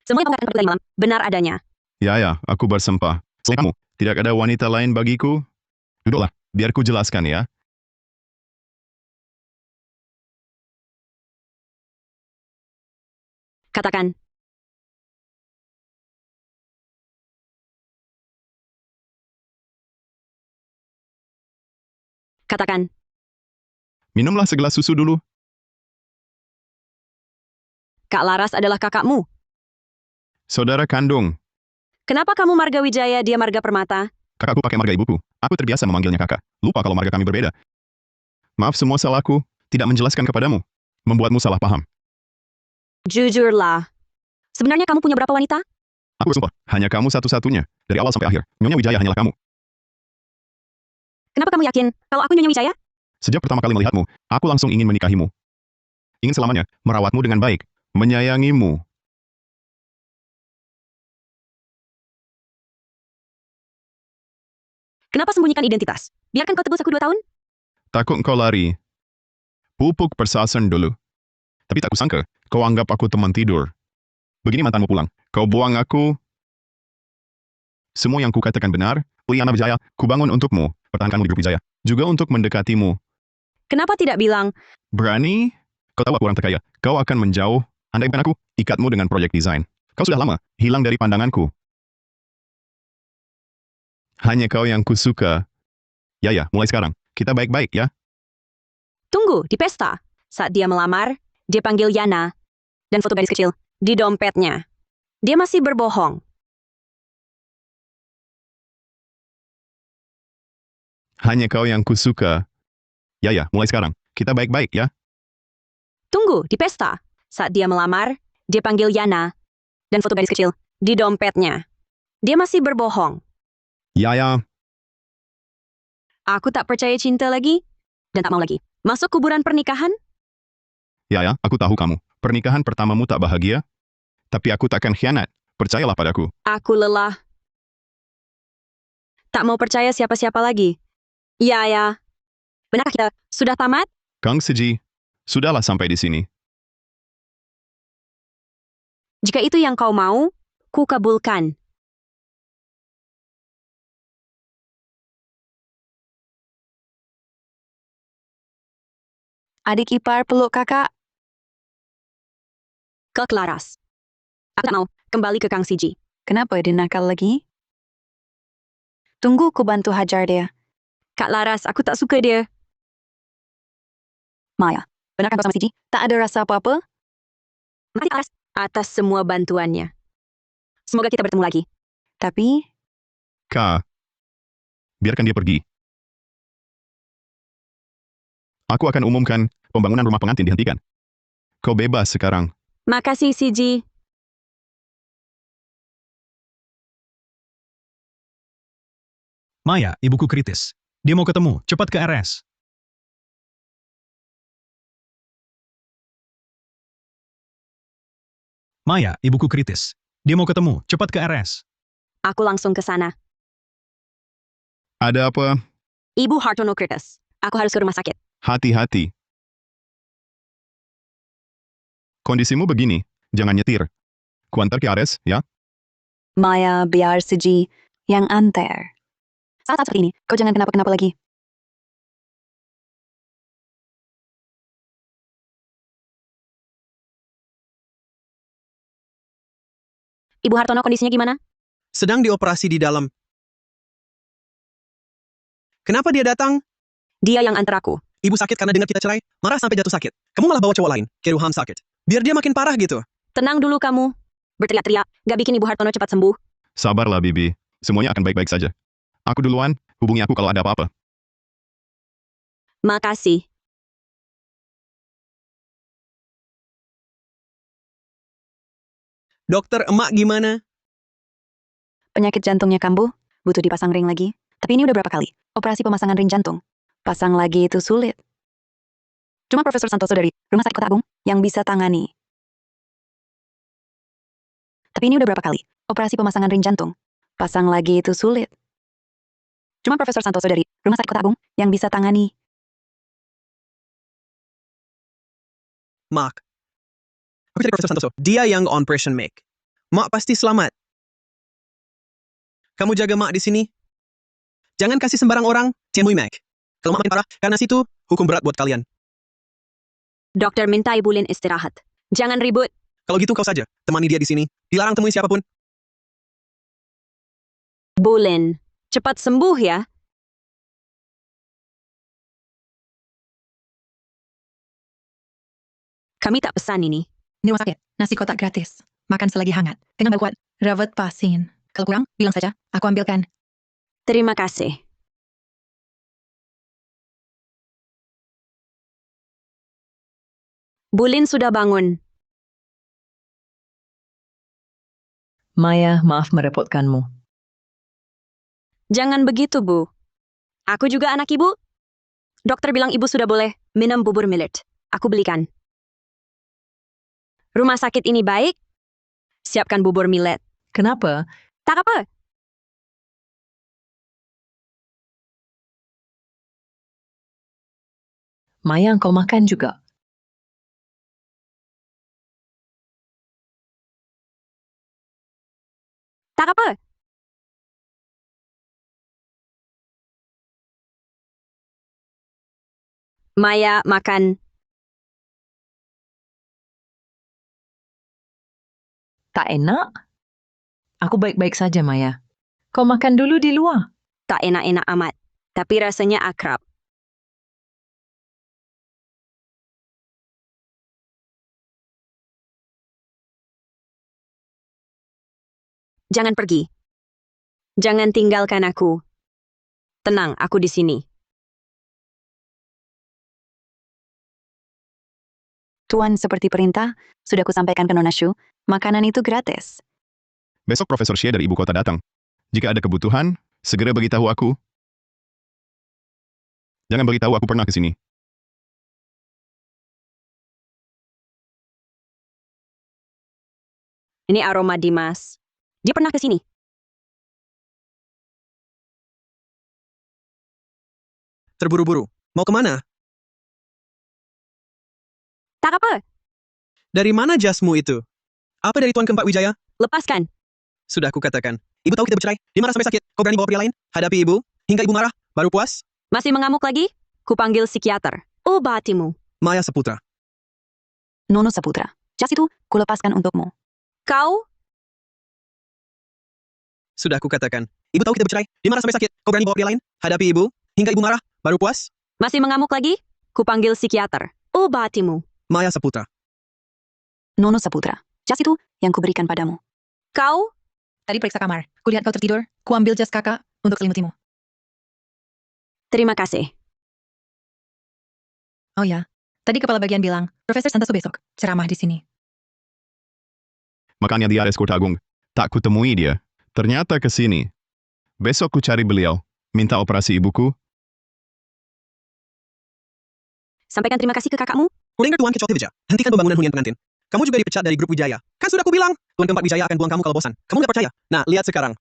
Semua yang kamu katakan tadi malam, benar adanya. Ya, aku bersumpah. Selain kamu, tidak ada wanita lain bagiku. Duduklah, biar ku jelaskan ya. Katakan. Katakan. Minumlah segelas susu dulu. Kak Laras adalah kakakmu. Saudara kandung. Kenapa kamu Marga Wijaya, dia Marga Permata? Kakakku pakai marga ibuku. Aku terbiasa memanggilnya kakak. Lupa kalau marga kami berbeda. Maaf semua salahku, tidak menjelaskan kepadamu. Membuatmu salah paham. Jujurlah. Sebenarnya kamu punya berapa wanita? Aku bersumpah, hanya kamu satu-satunya. Dari awal sampai akhir, Nyonya Wijaya hanyalah kamu. Kenapa kamu yakin kalau aku Nyonya Wijaya? Sejak pertama kali melihatmu, aku langsung ingin menikahimu. Ingin selamanya merawatmu dengan baik, menyayangimu. Kenapa sembunyikan identitas? Biarkan kau tebus aku 2 tahun? Takut kau lari. Pupuk persasan dulu. Tapi tak kusangka, kau anggap aku teman tidur. Begini mantanmu pulang. Kau buang aku. Semua yang kukatakan benar, Liana Wijaya, kubangun untukmu, pertahankanmu di grup Wijaya. Juga untuk mendekatimu. Kenapa tidak bilang, Berani? Kau tahu aku orang terkaya. Kau akan menjauh. Andai bukan aku, ikatmu dengan proyek desain. Kau sudah lama hilang dari pandanganku. Hanya kau yang kusuka. Ya, mulai sekarang. Kita baik-baik ya. tunggu di pesta? Saat dia melamar, dia panggil Yana. Dan foto gadis kecil di dompetnya. Dia masih berbohong. Hanya kau yang kusuka. Ya, mulai sekarang. Kita baik-baik ya. Tunggu di pesta. Saat dia melamar, dia panggil Yana. Dan foto gadis kecil di dompetnya. Dia masih berbohong. Ya. Aku tak percaya cinta lagi. Dan tak mau lagi masuk kuburan pernikahan. Ya, aku tahu kamu. Pernikahan pertamamu tak bahagia. Tapi aku takkan khianat. Percayalah padaku. Aku lelah. Tak mau percaya siapa-siapa lagi. Ya. Benarkah kita sudah tamat? Kang Seji, sudahlah sampai di sini. Jika itu yang kau mau, ku kabulkan. Adik ipar peluk kakak. Ke Laras. Aku tak mau kembali ke Kang Siji. Kenapa dia nakal lagi? Tunggu ku bantu hajar dia. Kak Laras, aku tak suka dia. Maya, benarkah kau sama Siji? Tak ada rasa apa-apa? Makasih Aras atas semua bantuannya. Semoga kita bertemu lagi. Tapi, Kak, biarkan dia pergi. Aku akan umumkan pembangunan rumah pengantin dihentikan. Kau bebas sekarang. Makasih CG. Maya, ibuku kritis. Dia mau ketemu. Cepat ke RS. Maya, ibuku kritis. Dia mau ketemu. Cepat ke RS. Aku langsung ke sana. Ada apa? Ibu Hartono kritis. Aku harus ke rumah sakit. Hati-hati. Kondisimu begini. Jangan nyetir. Kuantar ke RS, ya? Maya, biar Suji yang antar. Saat seperti ini, kau jangan kenapa-kenapa lagi. Ibu Hartono kondisinya gimana? Sedang dioperasi di dalam. Kenapa dia datang? Dia yang antar aku. Ibu sakit karena dengar kita cerai, marah sampai jatuh sakit. Kamu malah bawa cowok lain ke ruang sakit. Biar dia makin parah gitu. Tenang dulu kamu. Berteriak-teriak, gak bikin Ibu Hartono cepat sembuh. Sabarlah, Bibi. Semuanya akan baik-baik saja. Aku duluan, hubungi aku kalau ada apa-apa. Makasih. Dokter, emak gimana? Penyakit jantungnya kambuh, butuh dipasang ring lagi. Tapi ini udah berapa kali? Operasi pemasangan ring jantung. Pasang lagi itu sulit. Cuma Profesor Santoso dari Rumah Sakit Kota Agung yang bisa tangani. Tapi ini udah berapa kali? Operasi pemasangan ring jantung. Pasang lagi itu sulit. Cuma Profesor Santoso dari Rumah Sakit Kota Agung yang bisa tangani. Mak. Aku cari Profesor Santoso. Dia yang on operation make. Mak pasti selamat. Kamu jaga mak di sini. Jangan kasih sembarang orang cemui Mac. Kalau mak makin parah, karena situ hukum berat buat kalian. Dokter minta Ibu Lin istirahat. Jangan ribut. Kalau gitu kau saja, temani dia di sini. Dilarang temui siapapun. Bu Lin, cepat sembuh ya. Kami tak pesan ini. Di rumah sakit, nasi kotak gratis. Makan selagi hangat. Dengan kuat, rawat pasien. Kalau kurang, bilang saja, aku ambilkan. Terima kasih. Bu Lin sudah bangun. Maya, maaf merepotkanmu. Jangan begitu, Bu. Aku juga anak Ibu. Dokter bilang Ibu sudah boleh minum bubur millet. Aku belikan. Rumah sakit ini baik. Siapkan bubur millet. Kenapa? Tak apa. Maya, engkau makan juga. Tak apa. Maya makan. Tak enak? Aku baik-baik saja, Maya. Kau makan dulu di luar. Tak enak-enak amat. Tapi rasanya akrab. Jangan pergi. Jangan tinggalkan aku. Tenang, aku di sini. Tuan seperti perintah, sudah kusampaikan ke Nona Shu, makanan itu gratis. Besok Profesor Xie dari ibu kota datang. Jika ada kebutuhan, segera beritahu aku. Jangan beritahu aku pernah ke sini. Ini aroma Dimas. Dia pernah ke sini. Terburu-buru. Mau kemana? Tak apa. Dari mana jasmu itu? Apa dari Tuan Keempat Wijaya? Lepaskan. Sudah aku katakan. Ibu tahu kita bercerai. Dia marah sampai sakit. Kau berani bawa pria lain? Hadapi ibu. Hingga ibu marah. Baru puas? Masih mengamuk lagi? Kupanggil psikiater. Obatimu. Maya Saputra. Nono Saputra. Jas itu, kulepaskan untukmu. Kau? Sudah aku katakan. Ibu tahu kita bercerai. Dia marah sampai sakit. Kau berani bawa pria lain? Hadapi ibu. Hingga ibu marah. Baru puas? Masih mengamuk lagi? Kupanggil psikiater. Obatimu. Maya Saputra. Nono Saputra. Jas itu yang kuberikan padamu. Kau? Tadi periksa kamar. Kulihat kau tertidur. Kuambil jas kakak untuk selimutimu. Terima kasih. Oh ya, tadi kepala bagian bilang, Profesor Santoso besok ceramah di sini. Makanya dia eskort agung. Tak kutemui dia. Ternyata ke sini. Besok ku cari beliau. Minta operasi ibuku. Sampaikan terima kasih ke kakakmu. Kudengar Tuan Kecoh Wijaya, hentikan pembangunan hunian pengantin. Kamu juga dipecat dari grup Wijaya. Kan sudah kubilang, Tuan keempat Wijaya akan buang kamu kalau bosan. Kamu nggak percaya? Nah, lihat sekarang.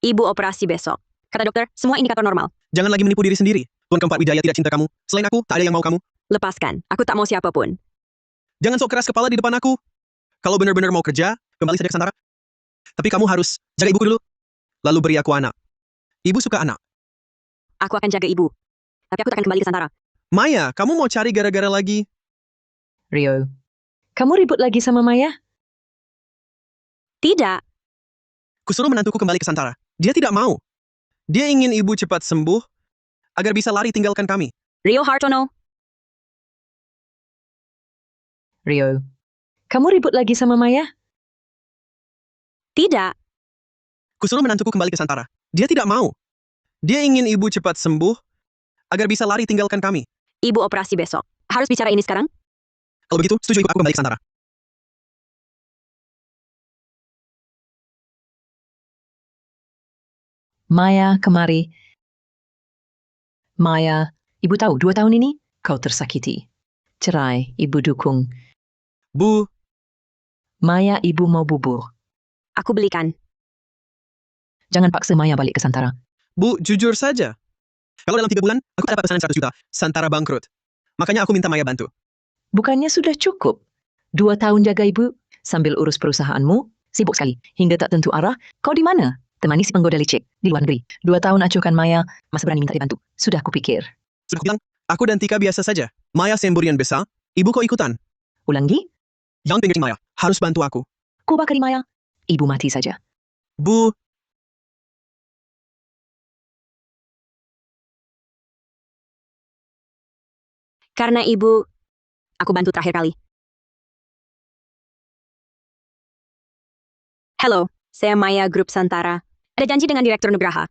Ibu operasi besok. Kata dokter, semua indikator normal. Jangan lagi menipu diri sendiri. Tuan keempat Wijaya tidak cinta kamu. Selain aku, tak ada yang mau kamu. Lepaskan. Aku tak mau siapapun. Jangan sok keras kepala di depan aku. Kalau benar-benar mau kerja, kembali saja ke Santara. Tapi kamu harus jaga ibuku dulu. Lalu beri aku anak. Ibu suka anak. Aku akan jaga ibu. Tapi aku tak akan kembali ke Santara. Maya, kamu mau cari gara-gara lagi? Rio, kamu ribut lagi sama Maya? Tidak. Kusuruh menantuku kembali ke Santara. Dia tidak mau. Dia ingin ibu cepat sembuh, agar bisa lari tinggalkan kami. Rio Hartono. Rio, kamu ribut lagi sama Maya? Tidak. Kusuruh menantuku kembali ke Santara. Dia tidak mau. Dia ingin ibu cepat sembuh, agar bisa lari tinggalkan kami. Ibu operasi besok. Harus bicara ini sekarang? Kalau begitu, setuju ikut aku kembali ke Santara. Maya, kemari. Maya, ibu tahu 2 tahun ini kau tersakiti. Cerai, ibu dukung. Bu. Maya, ibu mau bubur. Aku belikan. Jangan paksa Maya balik ke Santara. Bu, jujur saja. Kalau dalam 3 bulan, aku dapat pesanan 100 juta. Santara bangkrut. Makanya aku minta Maya bantu. Bukannya sudah cukup? 2 tahun jaga ibu, sambil urus perusahaanmu, sibuk sekali, hingga tak tentu arah. Kau di mana? Temani si penggoda licik, di luar negeri. 2 tahun acuhkan Maya, masa berani minta dibantu. Sudah kupikir. Sudah bilang, aku dan Tika biasa saja. Maya semburian besar, ibu kok ikutan? Ulangi? Jangan pinggir Maya, harus bantu aku. Ku bakari Maya. Ibu mati saja. Bu. Karena ibu, aku bantu terakhir kali. Halo, saya Maya Grup Santara. Ada janji dengan Direktur Nugraha.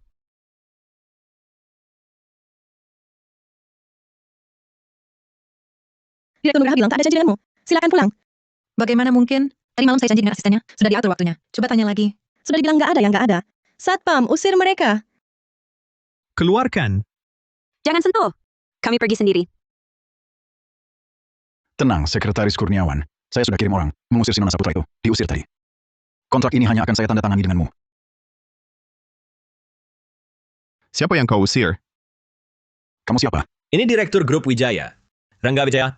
Direktur Nugraha bilang tak ada janji denganmu. Silakan pulang. Bagaimana mungkin? Tadi malam saya janji dengan asistennya. Sudah diatur waktunya. Coba tanya lagi. Sudah dibilang nggak ada yang nggak ada. Satpam, usir mereka. Keluarkan. Jangan sentuh. Kami pergi sendiri. Tenang, Sekretaris Kurniawan. Saya sudah kirim orang mengusir si Nona Saputra itu. Diusir tadi. Kontrak ini hanya akan saya tanda tangani denganmu. Siapa yang kau usir? Kamu siapa? Ini Direktur Grup Wijaya. Rangga Wijaya.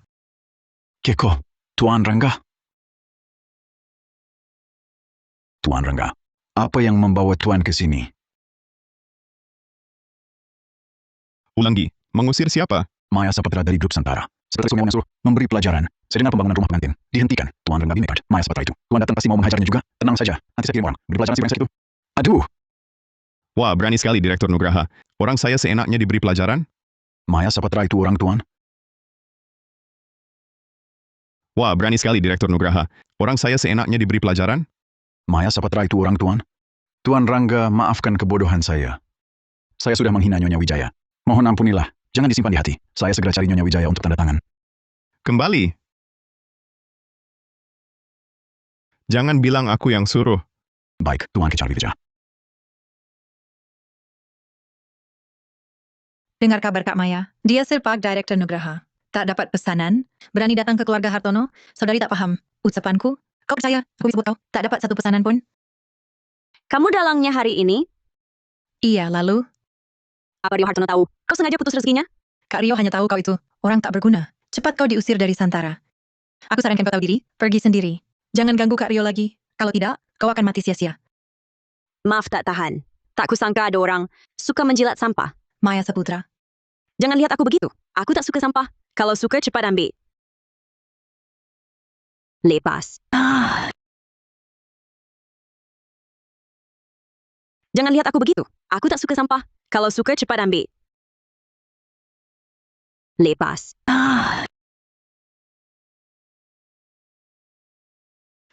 Keko, Tuan Rangga. Tuan Rangga, apa yang membawa Tuan ke sini? Ulangi, mengusir siapa? Maya Saputra dari Grup Santara. Sekretaris Kurniawan suruh memberi pelajaran. Sedengar pembangunan rumah pengantin. Dihentikan. Tuan Rangga Binekart, Maya Saputra itu. Tuan datang pasti mau menghajarnya juga. Tenang saja. Nanti saya kirim orang. Beri pelajaran si brengsek itu. Aduh. Wah, berani sekali Direktur Nugraha. Orang saya seenaknya diberi pelajaran? Maya Saputra itu orang Tuan. Wah, berani sekali Direktur Nugraha. Orang saya seenaknya diberi pelajaran? Maya Saputra itu orang Tuan. Tuan Rangga, maafkan kebodohan saya. Saya sudah menghina Nyonya Wijaya. Mohon ampunilah. Jangan disimpan di hati. Saya segera cari Nyonya Wijaya untuk tanda tangan. Kembali. Jangan bilang aku yang suruh. Baik, Tuan Kecari Wijaya. Dengar kabar Kak Maya. Dia Sirpak Direktur Nugraha. Tak dapat pesanan, berani datang ke keluarga Hartono. Saudari tak paham ucapanku. Kau percaya, aku sebut kau. Tak dapat satu pesanan pun. Kamu dalangnya hari ini? Iya, lalu? Apa Rio Hartono tahu? Kau sengaja putus rezekinya? Kak Rio hanya tahu kau itu orang tak berguna. Cepat kau diusir dari Santara. Aku sarankan kau tahu diri, pergi sendiri. Jangan ganggu Kak Rio lagi. Kalau tidak, kau akan mati sia-sia. Maaf tak tahan. Tak kusangka ada orang suka menjilat sampah. Maya Saputra. Jangan lihat aku begitu. Aku tak suka sampah. Kalau suka cepat ambil. Lepas. Jangan lihat aku begitu. Aku tak suka sampah. Kalau suka cepat ambil. Lepas.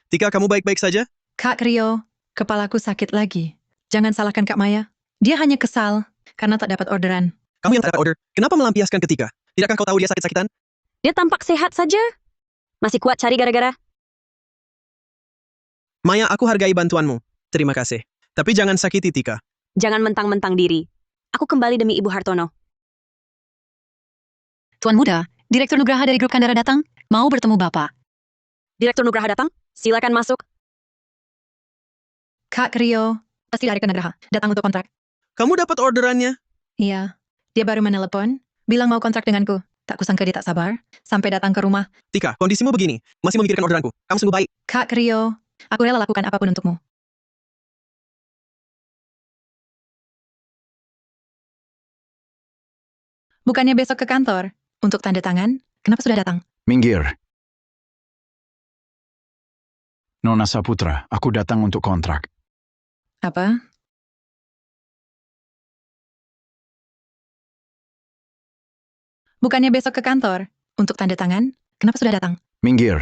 Tika, kamu baik-baik saja? Kak Rio, kepalaku sakit lagi. Jangan salahkan Kak Maya. Dia hanya kesal karena tak dapat orderan. Kamu yang tak dapat order, kenapa melampiaskan ke Tika? Tidakkah kau tahu dia sakit-sakitan? Dia tampak sehat saja. Masih kuat cari gara-gara. Maya, aku hargai bantuanmu. Terima kasih. Tapi jangan sakiti Tika. Jangan mentang-mentang diri. Aku kembali demi Ibu Hartono. Tuan Muda, Direktur Nugraha dari Grup Kandara datang, mau bertemu Bapak. Direktur Nugraha datang? Silakan masuk. Kak Rio, pasti dari Nugraha. Datang untuk kontrak. Kamu dapat orderannya? Iya. Dia baru menelepon, bilang mau kontrak denganku. Tak kusangka dia tak sabar, sampai datang ke rumah. Tika, kondisimu begini. Masih memikirkan orderanku. Kamu sungguh baik. Kak Rio, aku rela lakukan apapun untukmu. Bukannya besok ke kantor? Untuk tanda tangan, kenapa sudah datang? Minggir. Nona Saputra, aku datang untuk kontrak. Apa? Bukannya besok ke kantor? Untuk tanda tangan, kenapa sudah datang? Minggir.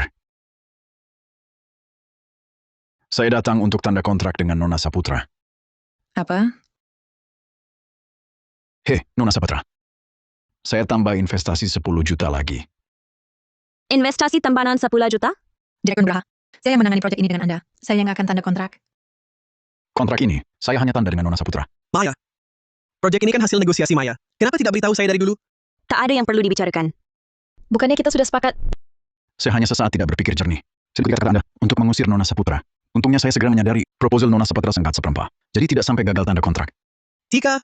Saya datang untuk tanda kontrak dengan Nona Saputra. Apa? Nona Saputra. Saya tambah investasi 10 juta lagi. Investasi tempanan 10 juta? Direktur Nugraha, saya yang menangani proyek ini dengan Anda. Saya yang akan tanda kontrak. Kontrak ini, saya hanya tanda dengan Nona Saputra. Maya, proyek ini kan hasil negosiasi Maya. Kenapa tidak beritahu saya dari dulu? Tak ada yang perlu dibicarakan. Bukannya kita sudah sepakat? Saya hanya sesaat tidak berpikir jernih. Saya kata Anda untuk mengusir Nona Saputra. Untungnya saya segera menyadari proposal Nona Saputra sangat seperempat. Jadi tidak sampai gagal tanda kontrak. Tika,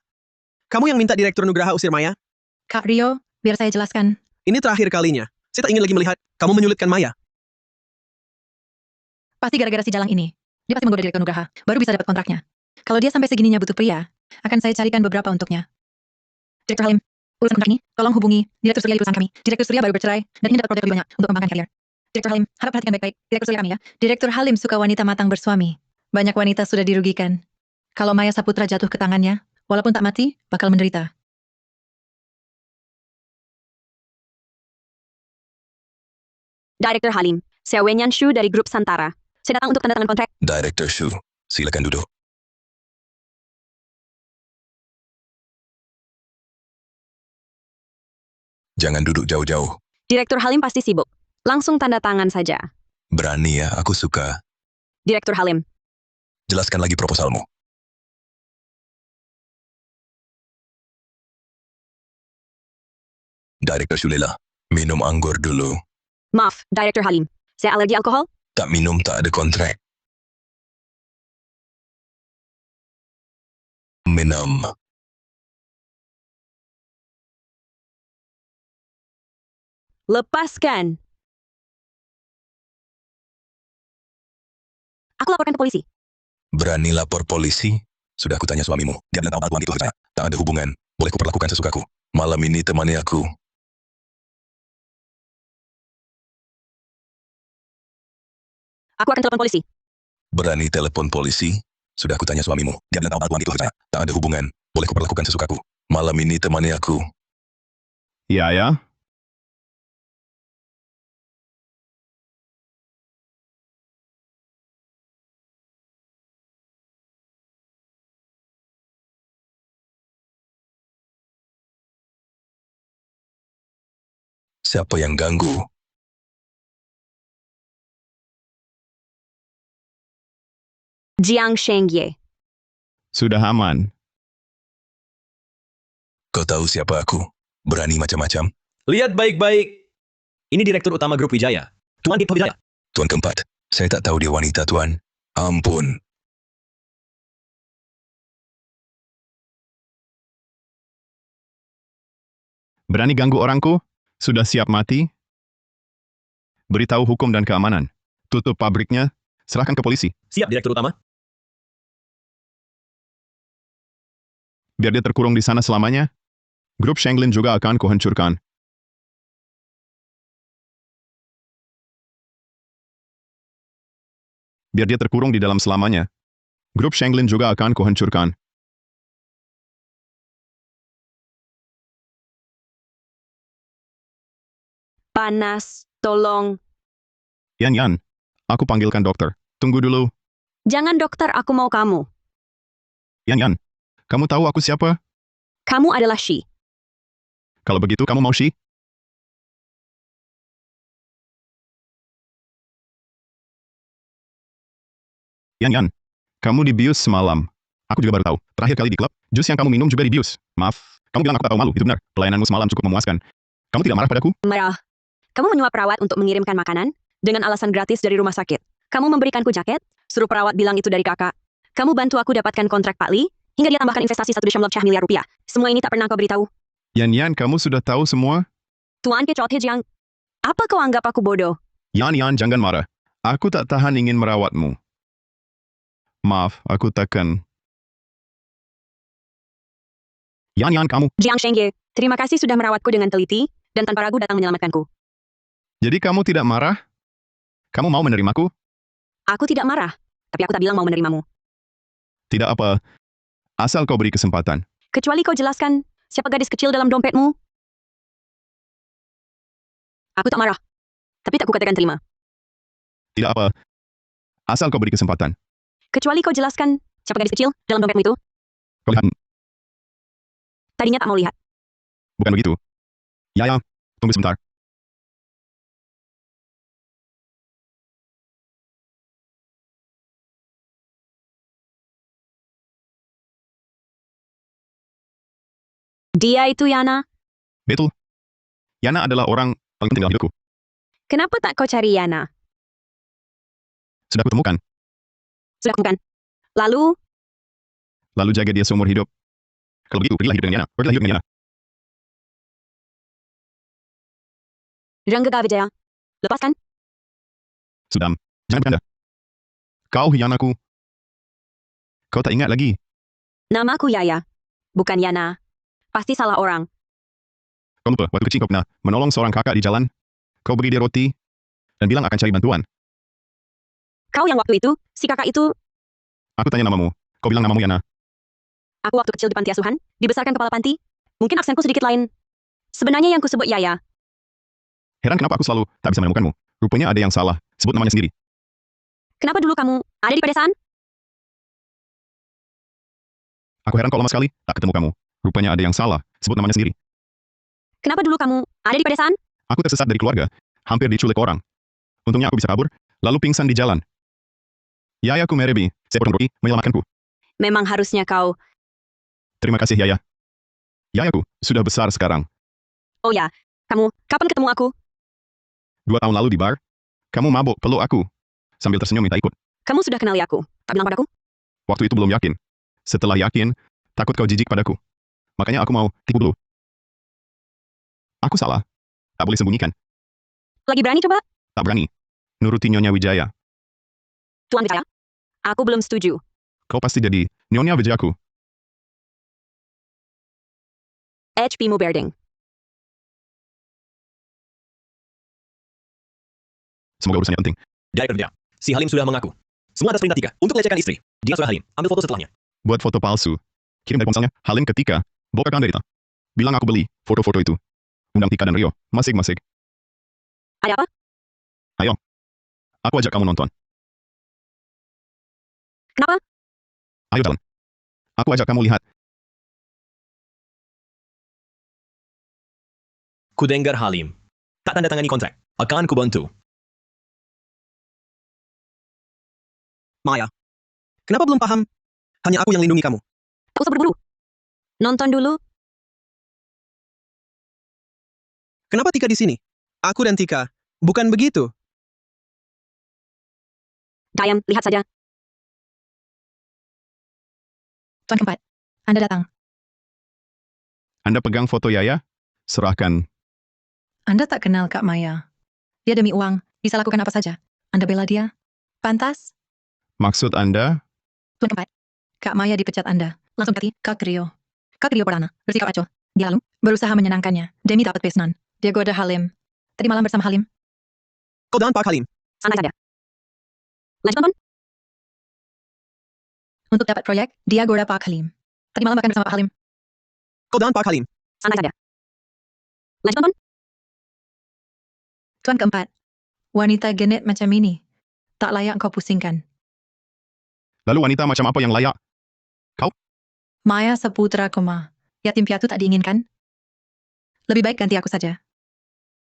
kamu yang minta Direktur Nugraha usir Maya? Kak Rio, biar saya jelaskan. Ini terakhir kalinya. Saya tak ingin lagi melihat kamu menyulitkan Maya. Pasti gara-gara si Jalang ini. Dia pasti menggoda Direktur Nugraha, baru bisa dapat kontraknya. Kalau dia sampai segininya butuh pria, akan saya carikan beberapa untuknya. Direktur Halim, urusan kontrak ini, tolong hubungi Direktur Surya di perusahaan kami. Direktur Surya baru bercerai, dan ingin dapat proyek lebih banyak untuk mengembangkan karier. Direktur Halim, harap perhatikan baik-baik Direktur Surya kami ya. Direktur Halim suka wanita matang bersuami. Banyak wanita sudah dirugikan. Kalau Maya Saputra jatuh ke tangannya, walaupun tak mati, bakal menderita. Direktur Halim, saya Wenyan Shu dari Grup Santara. Saya datang untuk tanda tangan kontrak. Director Shu, silakan duduk. Jangan duduk jauh-jauh. Direktur Halim pasti sibuk. Langsung tanda tangan saja. Berani ya, aku suka. Direktur Halim. Jelaskan lagi proposalmu. Director Shulela, minum anggur dulu. Maaf, Direktur Halim. Saya alergi alkohol? Tak minum tak ada kontrak. Minum. Lepaskan. Aku laporkan ke polisi. Berani lapor polisi? Sudah aku tanya suamimu. Dia bilang tahu itu saya. Tak ada hubungan. Boleh kuperlakukan sesukaku. Malam ini temani aku. Aku akan telepon polisi. Berani telepon polisi? Sudah aku tanya suamimu. Dia bilang tahu itu saya. Tak ada hubungan. Boleh kuperlakukan sesukaku. Malam ini temani aku. Ya. Siapa yang ganggu? Jiang Shengye. Sudah aman. Kau tahu siapa aku? Berani macam-macam? Lihat baik-baik. Ini Direktur Utama Grup Wijaya. Tuan Dito Wijaya. Tuan keempat, saya tak tahu dia wanita, Tuan. Ampun. Berani ganggu orangku? Sudah siap mati? Beritahu hukum dan keamanan. Tutup pabriknya, serahkan ke polisi. Siap, Direktur Utama. Biar dia terkurung di sana selamanya. Grup Shenglin juga akan kuhancurkan. Biar dia terkurung di dalam selamanya. Grup Shenglin juga akan kuhancurkan. Panas, tolong. Yan, Aku panggilkan dokter. Tunggu dulu. Jangan dokter, aku mau kamu. Yan, kamu tahu aku siapa? Kamu adalah Shi. Kalau begitu kamu mau Shi? Yan, kamu dibius semalam. Aku juga baru tahu. Terakhir kali di klub, jus yang kamu minum juga dibius. Maaf, kamu bilang aku tak tahu malu. Itu benar. Pelayananmu semalam cukup memuaskan. Kamu tidak marah padaku? Marah. Kamu menyuap perawat untuk mengirimkan makanan dengan alasan gratis dari rumah sakit. Kamu memberikanku jaket, suruh perawat bilang itu dari kakak. Kamu bantu aku dapatkan kontrak Pak Lee, hingga dia tambahkan investasi 1,5 miliar rupiah. Semua ini tak pernah kau beritahu. Yan, kamu sudah tahu semua? Tuan Kecot Hejang, apa kau anggap aku bodoh? Yan, jangan marah. Aku tak tahan ingin merawatmu. Maaf, aku takkan. Yan, kamu. Jiang Shengge, terima kasih sudah merawatku dengan teliti, dan tanpa ragu datang menyelamatkanku. Jadi kamu tidak marah? Kamu mau menerimaku? Aku tidak marah, tapi aku tak bilang mau menerimamu. Tidak apa. Asal kau beri kesempatan. Kecuali kau jelaskan, siapa gadis kecil dalam dompetmu? Aku tak marah, tapi tak kukatakan terima. Tidak apa. Asal kau beri kesempatan. Kecuali kau jelaskan, siapa gadis kecil dalam dompetmu itu? Kau lihat. Tadinya tak mau lihat. Bukan begitu. Ya, tunggu sebentar. Dia itu Yana. Betul. Yana adalah orang paling penting dalam hidupku. Kenapa tak kau cari Yana? Sudah kutemukan. Sudah bukan. Lalu, Lalu jaga dia seumur hidup. Kalau begitu, pergilah hidup dengan Yana. Pergilah hidup dengan Yana. Rangga Gavijaya, lepaskan. Sudah. Jangan bercanda. Kau hianaku. Kau tak ingat lagi. Namaku Yaya, bukan Yana. Pasti salah orang. Kau lupa, waktu kecil kau pernah menolong seorang kakak di jalan. Kau beri dia roti, dan bilang akan cari bantuan. Kau yang waktu itu, si kakak itu, Aku tanya namamu. Kau bilang namamu Yana. aku waktu kecil di panti asuhan, dibesarkan kepala panti. Mungkin aksenku sedikit lain. Sebenarnya yang kusebut Yaya. Heran kenapa aku selalu tak bisa menemukanmu. Rupanya ada yang salah. Sebut namanya sendiri. Kenapa dulu kamu ada di pedesaan? Aku heran kok lama sekali tak ketemu kamu. Rupanya ada yang salah. Sebut namanya sendiri. Kenapa dulu kamu ada di pedesaan? Aku tersesat dari keluarga. Hampir diculik orang. Untungnya aku bisa kabur, lalu pingsan di jalan. Yayaku Merebi, saya potong roti, menyelamatkanku. Memang harusnya kau. Terima kasih Yaya. Yayaku, sudah besar sekarang. Oh ya, kamu, kapan ketemu aku? 2 tahun lalu di bar, kamu mabuk peluk aku. Sambil tersenyum minta ikut. Kamu sudah kenali aku. Tak bilang padaku? Waktu itu belum yakin. Setelah yakin, takut kau jijik padaku. Makanya aku mau tipu dulu. Aku salah. Tak boleh sembunyikan. Lagi berani coba? Tak berani. Nuruti Nyonya Wijaya. Tuan Wijaya, aku belum setuju. Kau pasti jadi Nyonya Wijayaku. HP Muberding. Semoga urusannya penting. Direktur dia, si Halim sudah mengaku. Semua atas perintah 3 untuk melecehkan istri. Dia sudah Halim, ambil foto setelahnya. Buat foto palsu. Kirim dari ponselnya, Halim ketika. Bokakan dari Rita. Bilang aku beli foto-foto itu. Undang Tika dan Rio, masing-masing. Ada apa? Ayo. Aku ajak kamu nonton. Kenapa? Ayo jalan. Aku ajak kamu lihat. Kudengar Halim. Tak tanda tangani kontrak. Akan kubantu. Maya, kenapa belum paham? Hanya aku yang lindungi kamu. Tak usah buru-buru. Nonton dulu. Kenapa Tika di sini? Aku dan Tika. Bukan begitu. Dayam, lihat saja. Tuan keempat, Anda datang. Anda pegang foto Yaya? Serahkan. Anda tak kenal Kak Maya. Dia demi uang, bisa lakukan apa saja. Anda bela dia? Pantas? Maksud Anda? Tuan keempat, Kak Maya dipecat Anda. Langsung ganti Kak Rio. Kak Rio Perdana, bersikap acuh. Dia lalu berusaha menyenangkannya. Demi dapat pesanan. Dia goda Halim. Tadi malam bersama Halim. Kau dan Pak Halim. Santai saja. Lanjut nonton. Untuk dapat proyek, dia goda Pak Halim. Tadi malam bahkan bersama Pak Halim. Kau dan Pak Halim. Santai saja. Lanjut nonton. Tuan keempat, wanita genit macam ini. Tak layak kau pusingkan. Lalu wanita macam apa yang layak? Maya Saputra Koma. Yatim piatu tak diinginkan? Lebih baik ganti aku saja.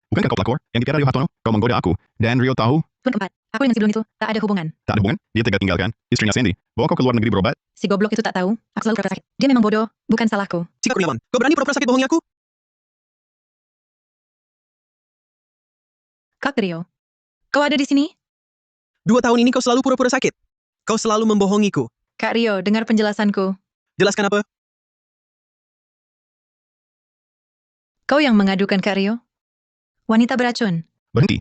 Bukankah kau pelakor yang dipiara Rio Hartono? Kau menggoda aku. Dan Rio tahu, Tuan keempat, aku dengan si Belung itu tak ada hubungan. tak ada hubungan, dia tega tinggalkan. Istrinya Sandy, bawa kau ke luar negeri berobat. Si goblok itu tak tahu, aku selalu pura-pura sakit. Dia memang bodoh, bukan salahku. Cikgu Kurniawan, kau berani pura-pura sakit bohongi aku? Kak Rio, kau ada di sini? 2 tahun ini kau selalu pura-pura sakit. Kau selalu membohongiku. Kak Rio, dengar penjelasanku. Jelaskan apa? Kau yang mengadukan Kak Rio? Wanita beracun. Berhenti.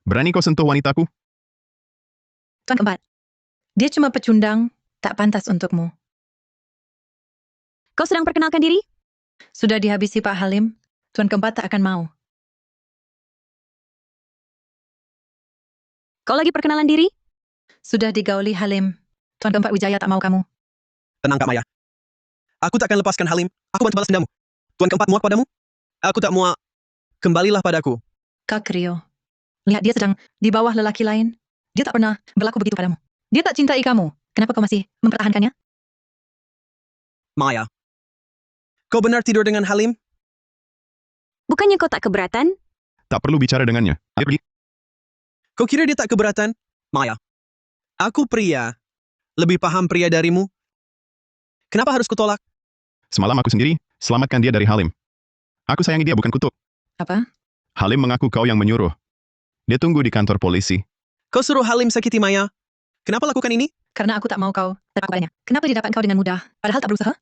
Berani kau sentuh wanitaku? Tuan keempat, dia cuma pecundang, tak pantas untukmu. Kau sedang perkenalkan diri? Sudah dihabisi Pak Halim, Tuan keempat tak akan mau. Kau lagi perkenalan diri? Sudah digauli Halim, Tuan keempat Wijaya tak mau kamu. Tenang Kak Maya. Aku tak akan lepaskan Halim. Aku bantu balas dendamu. Tuan keempat muak padamu? Aku tak muak. Kembalilah padaku. Kak Rio, lihat dia sedang di bawah lelaki lain. Dia tak pernah berlaku begitu padamu. Dia tak cintai kamu. Kenapa kau masih mempertahankannya? Maya. Kau benar tidur dengan Halim? Bukannya kau tak keberatan? Tak perlu bicara dengannya. Ayo pergi. Kau kira dia tak keberatan? Maya. Aku pria. Lebih paham pria darimu. Kenapa harus kutolak? Semalam aku sendiri, selamatkan dia dari Halim. Aku sayangi dia, bukan kutuk. Apa? Halim mengaku kau yang menyuruh. Dia tunggu di kantor polisi. Kau suruh Halim sakiti Maya. Kenapa lakukan ini? Karena aku tak mau kau terpaku padanya. Kenapa dia dapat kau dengan mudah, padahal tak berusaha?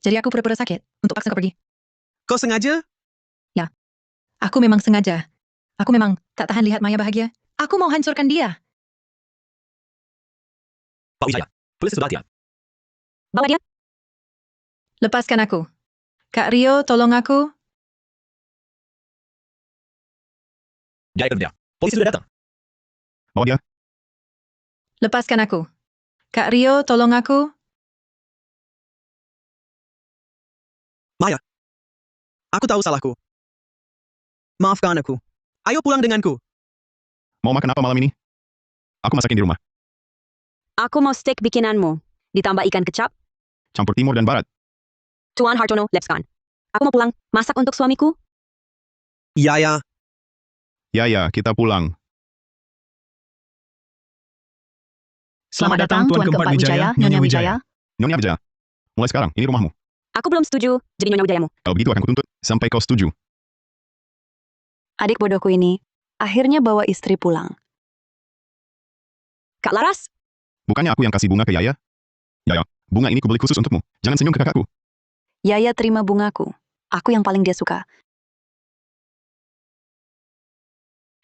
Jadi aku pura-pura sakit untuk paksa kau pergi. Kau sengaja? Ya. Aku memang sengaja. Aku memang tak tahan lihat Maya bahagia. Aku mau hancurkan dia. Pak Wijaya, polisi sudah tiap. Bawa dia. Lepaskan aku. Kak Rio, tolong aku. Jaya kerja. Polisi sudah datang. Bawa dia. Lepaskan aku. Kak Rio, tolong aku. Maya. Aku tahu salahku. Maafkan aku. Ayo pulang denganku. Mau makan apa malam ini? Aku masakin di rumah. Aku mau steak bikinanmu. Ditambah ikan kecap. Campur timur dan barat. Tuan Hartono, Lepskan. Aku mau pulang. Masak untuk suamiku. Yaya. Ya, kita pulang. Selamat datang Tuan keempat Wijaya, Nyonya Wijaya. Nyonya Wijaya. Mulai sekarang, ini rumahmu. Aku belum setuju jadi Nyonya Wijayamu. Kalau begitu akan kutuntut sampai kau setuju. Adik bodohku ini akhirnya bawa istri pulang. Kak Laras, Bukannya aku yang kasih bunga ke Yaya? Yaya, bunga ini kubeli khusus untukmu. Jangan senyum ke kakakku. Yaya terima bungaku. Aku yang paling dia suka.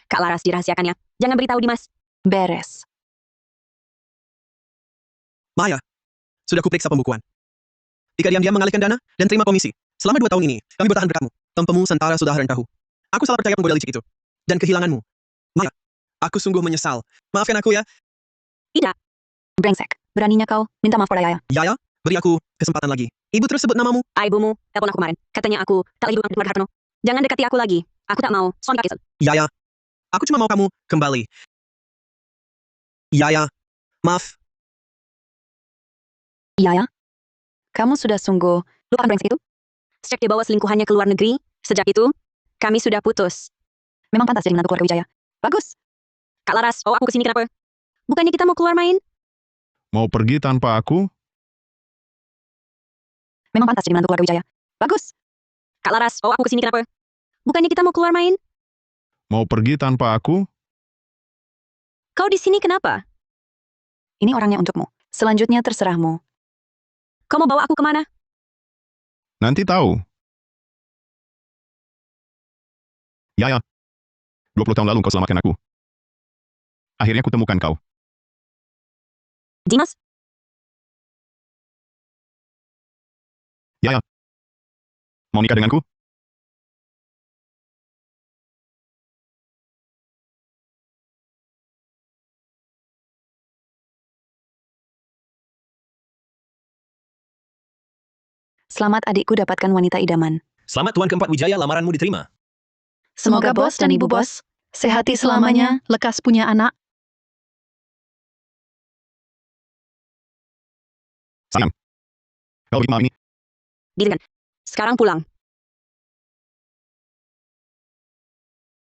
Kak Laras dirahasiakannya. Jangan beritahu Dimas. Beres. Maya. Sudah kuperiksa pembukuan. Jika diam-diam mengalihkan dana dan terima komisi. Selama 2 tahun ini, kami bertahan berkatmu. Tanpamu Santara sudah rendahu. Aku salah percaya penggoda licik itu. Dan kehilanganmu. Maya, aku sungguh menyesal. Maafkan aku ya. Tidak. Brengsek. Beraninya kau minta maaf pada Yaya. Yaya, beri aku kesempatan lagi. Ibu terus sebut namamu. Ibumu, telepon aku kemarin. Katanya aku tak lagi dengan keluarga Hartono. Jangan dekati aku lagi. Aku tak mau. Suami kak Isel. Yaya, aku cuma mau kamu kembali. Yaya, maaf. Yaya? Kamu sudah sungguh lupakan brengsek itu? Sejak dia bawa selingkuhannya ke luar negeri, sejak itu, kami sudah putus. Memang pantas jadi menantu keluarga Wijaya. Bagus. Kak Laras, bawa aku ke sini kenapa? Bukannya kita mau keluar main? Mau pergi tanpa aku? Memang pantas jadi menantu keluarga Wijaya. Bagus. Kak Laras, bawa aku ke sini kenapa? Bukannya kita mau keluar main? Mau pergi tanpa aku? Kau di sini kenapa? Ini orangnya untukmu. Selanjutnya terserahmu. Kau mau bawa aku kemana? Nanti tahu. Yaya. 20 tahun lalu kau selamatkan aku. Akhirnya kutemukan kau. Dimas? Yaya. Mau nikah denganku? Selamat adikku dapatkan wanita idaman. Selamat Tuan keempat Wijaya, lamaranmu diterima. Semoga bos dan ibu bos Sehati selamanya, lekas punya anak. Sayang. Kalau begitu malam ini, Dirikan. Sekarang pulang.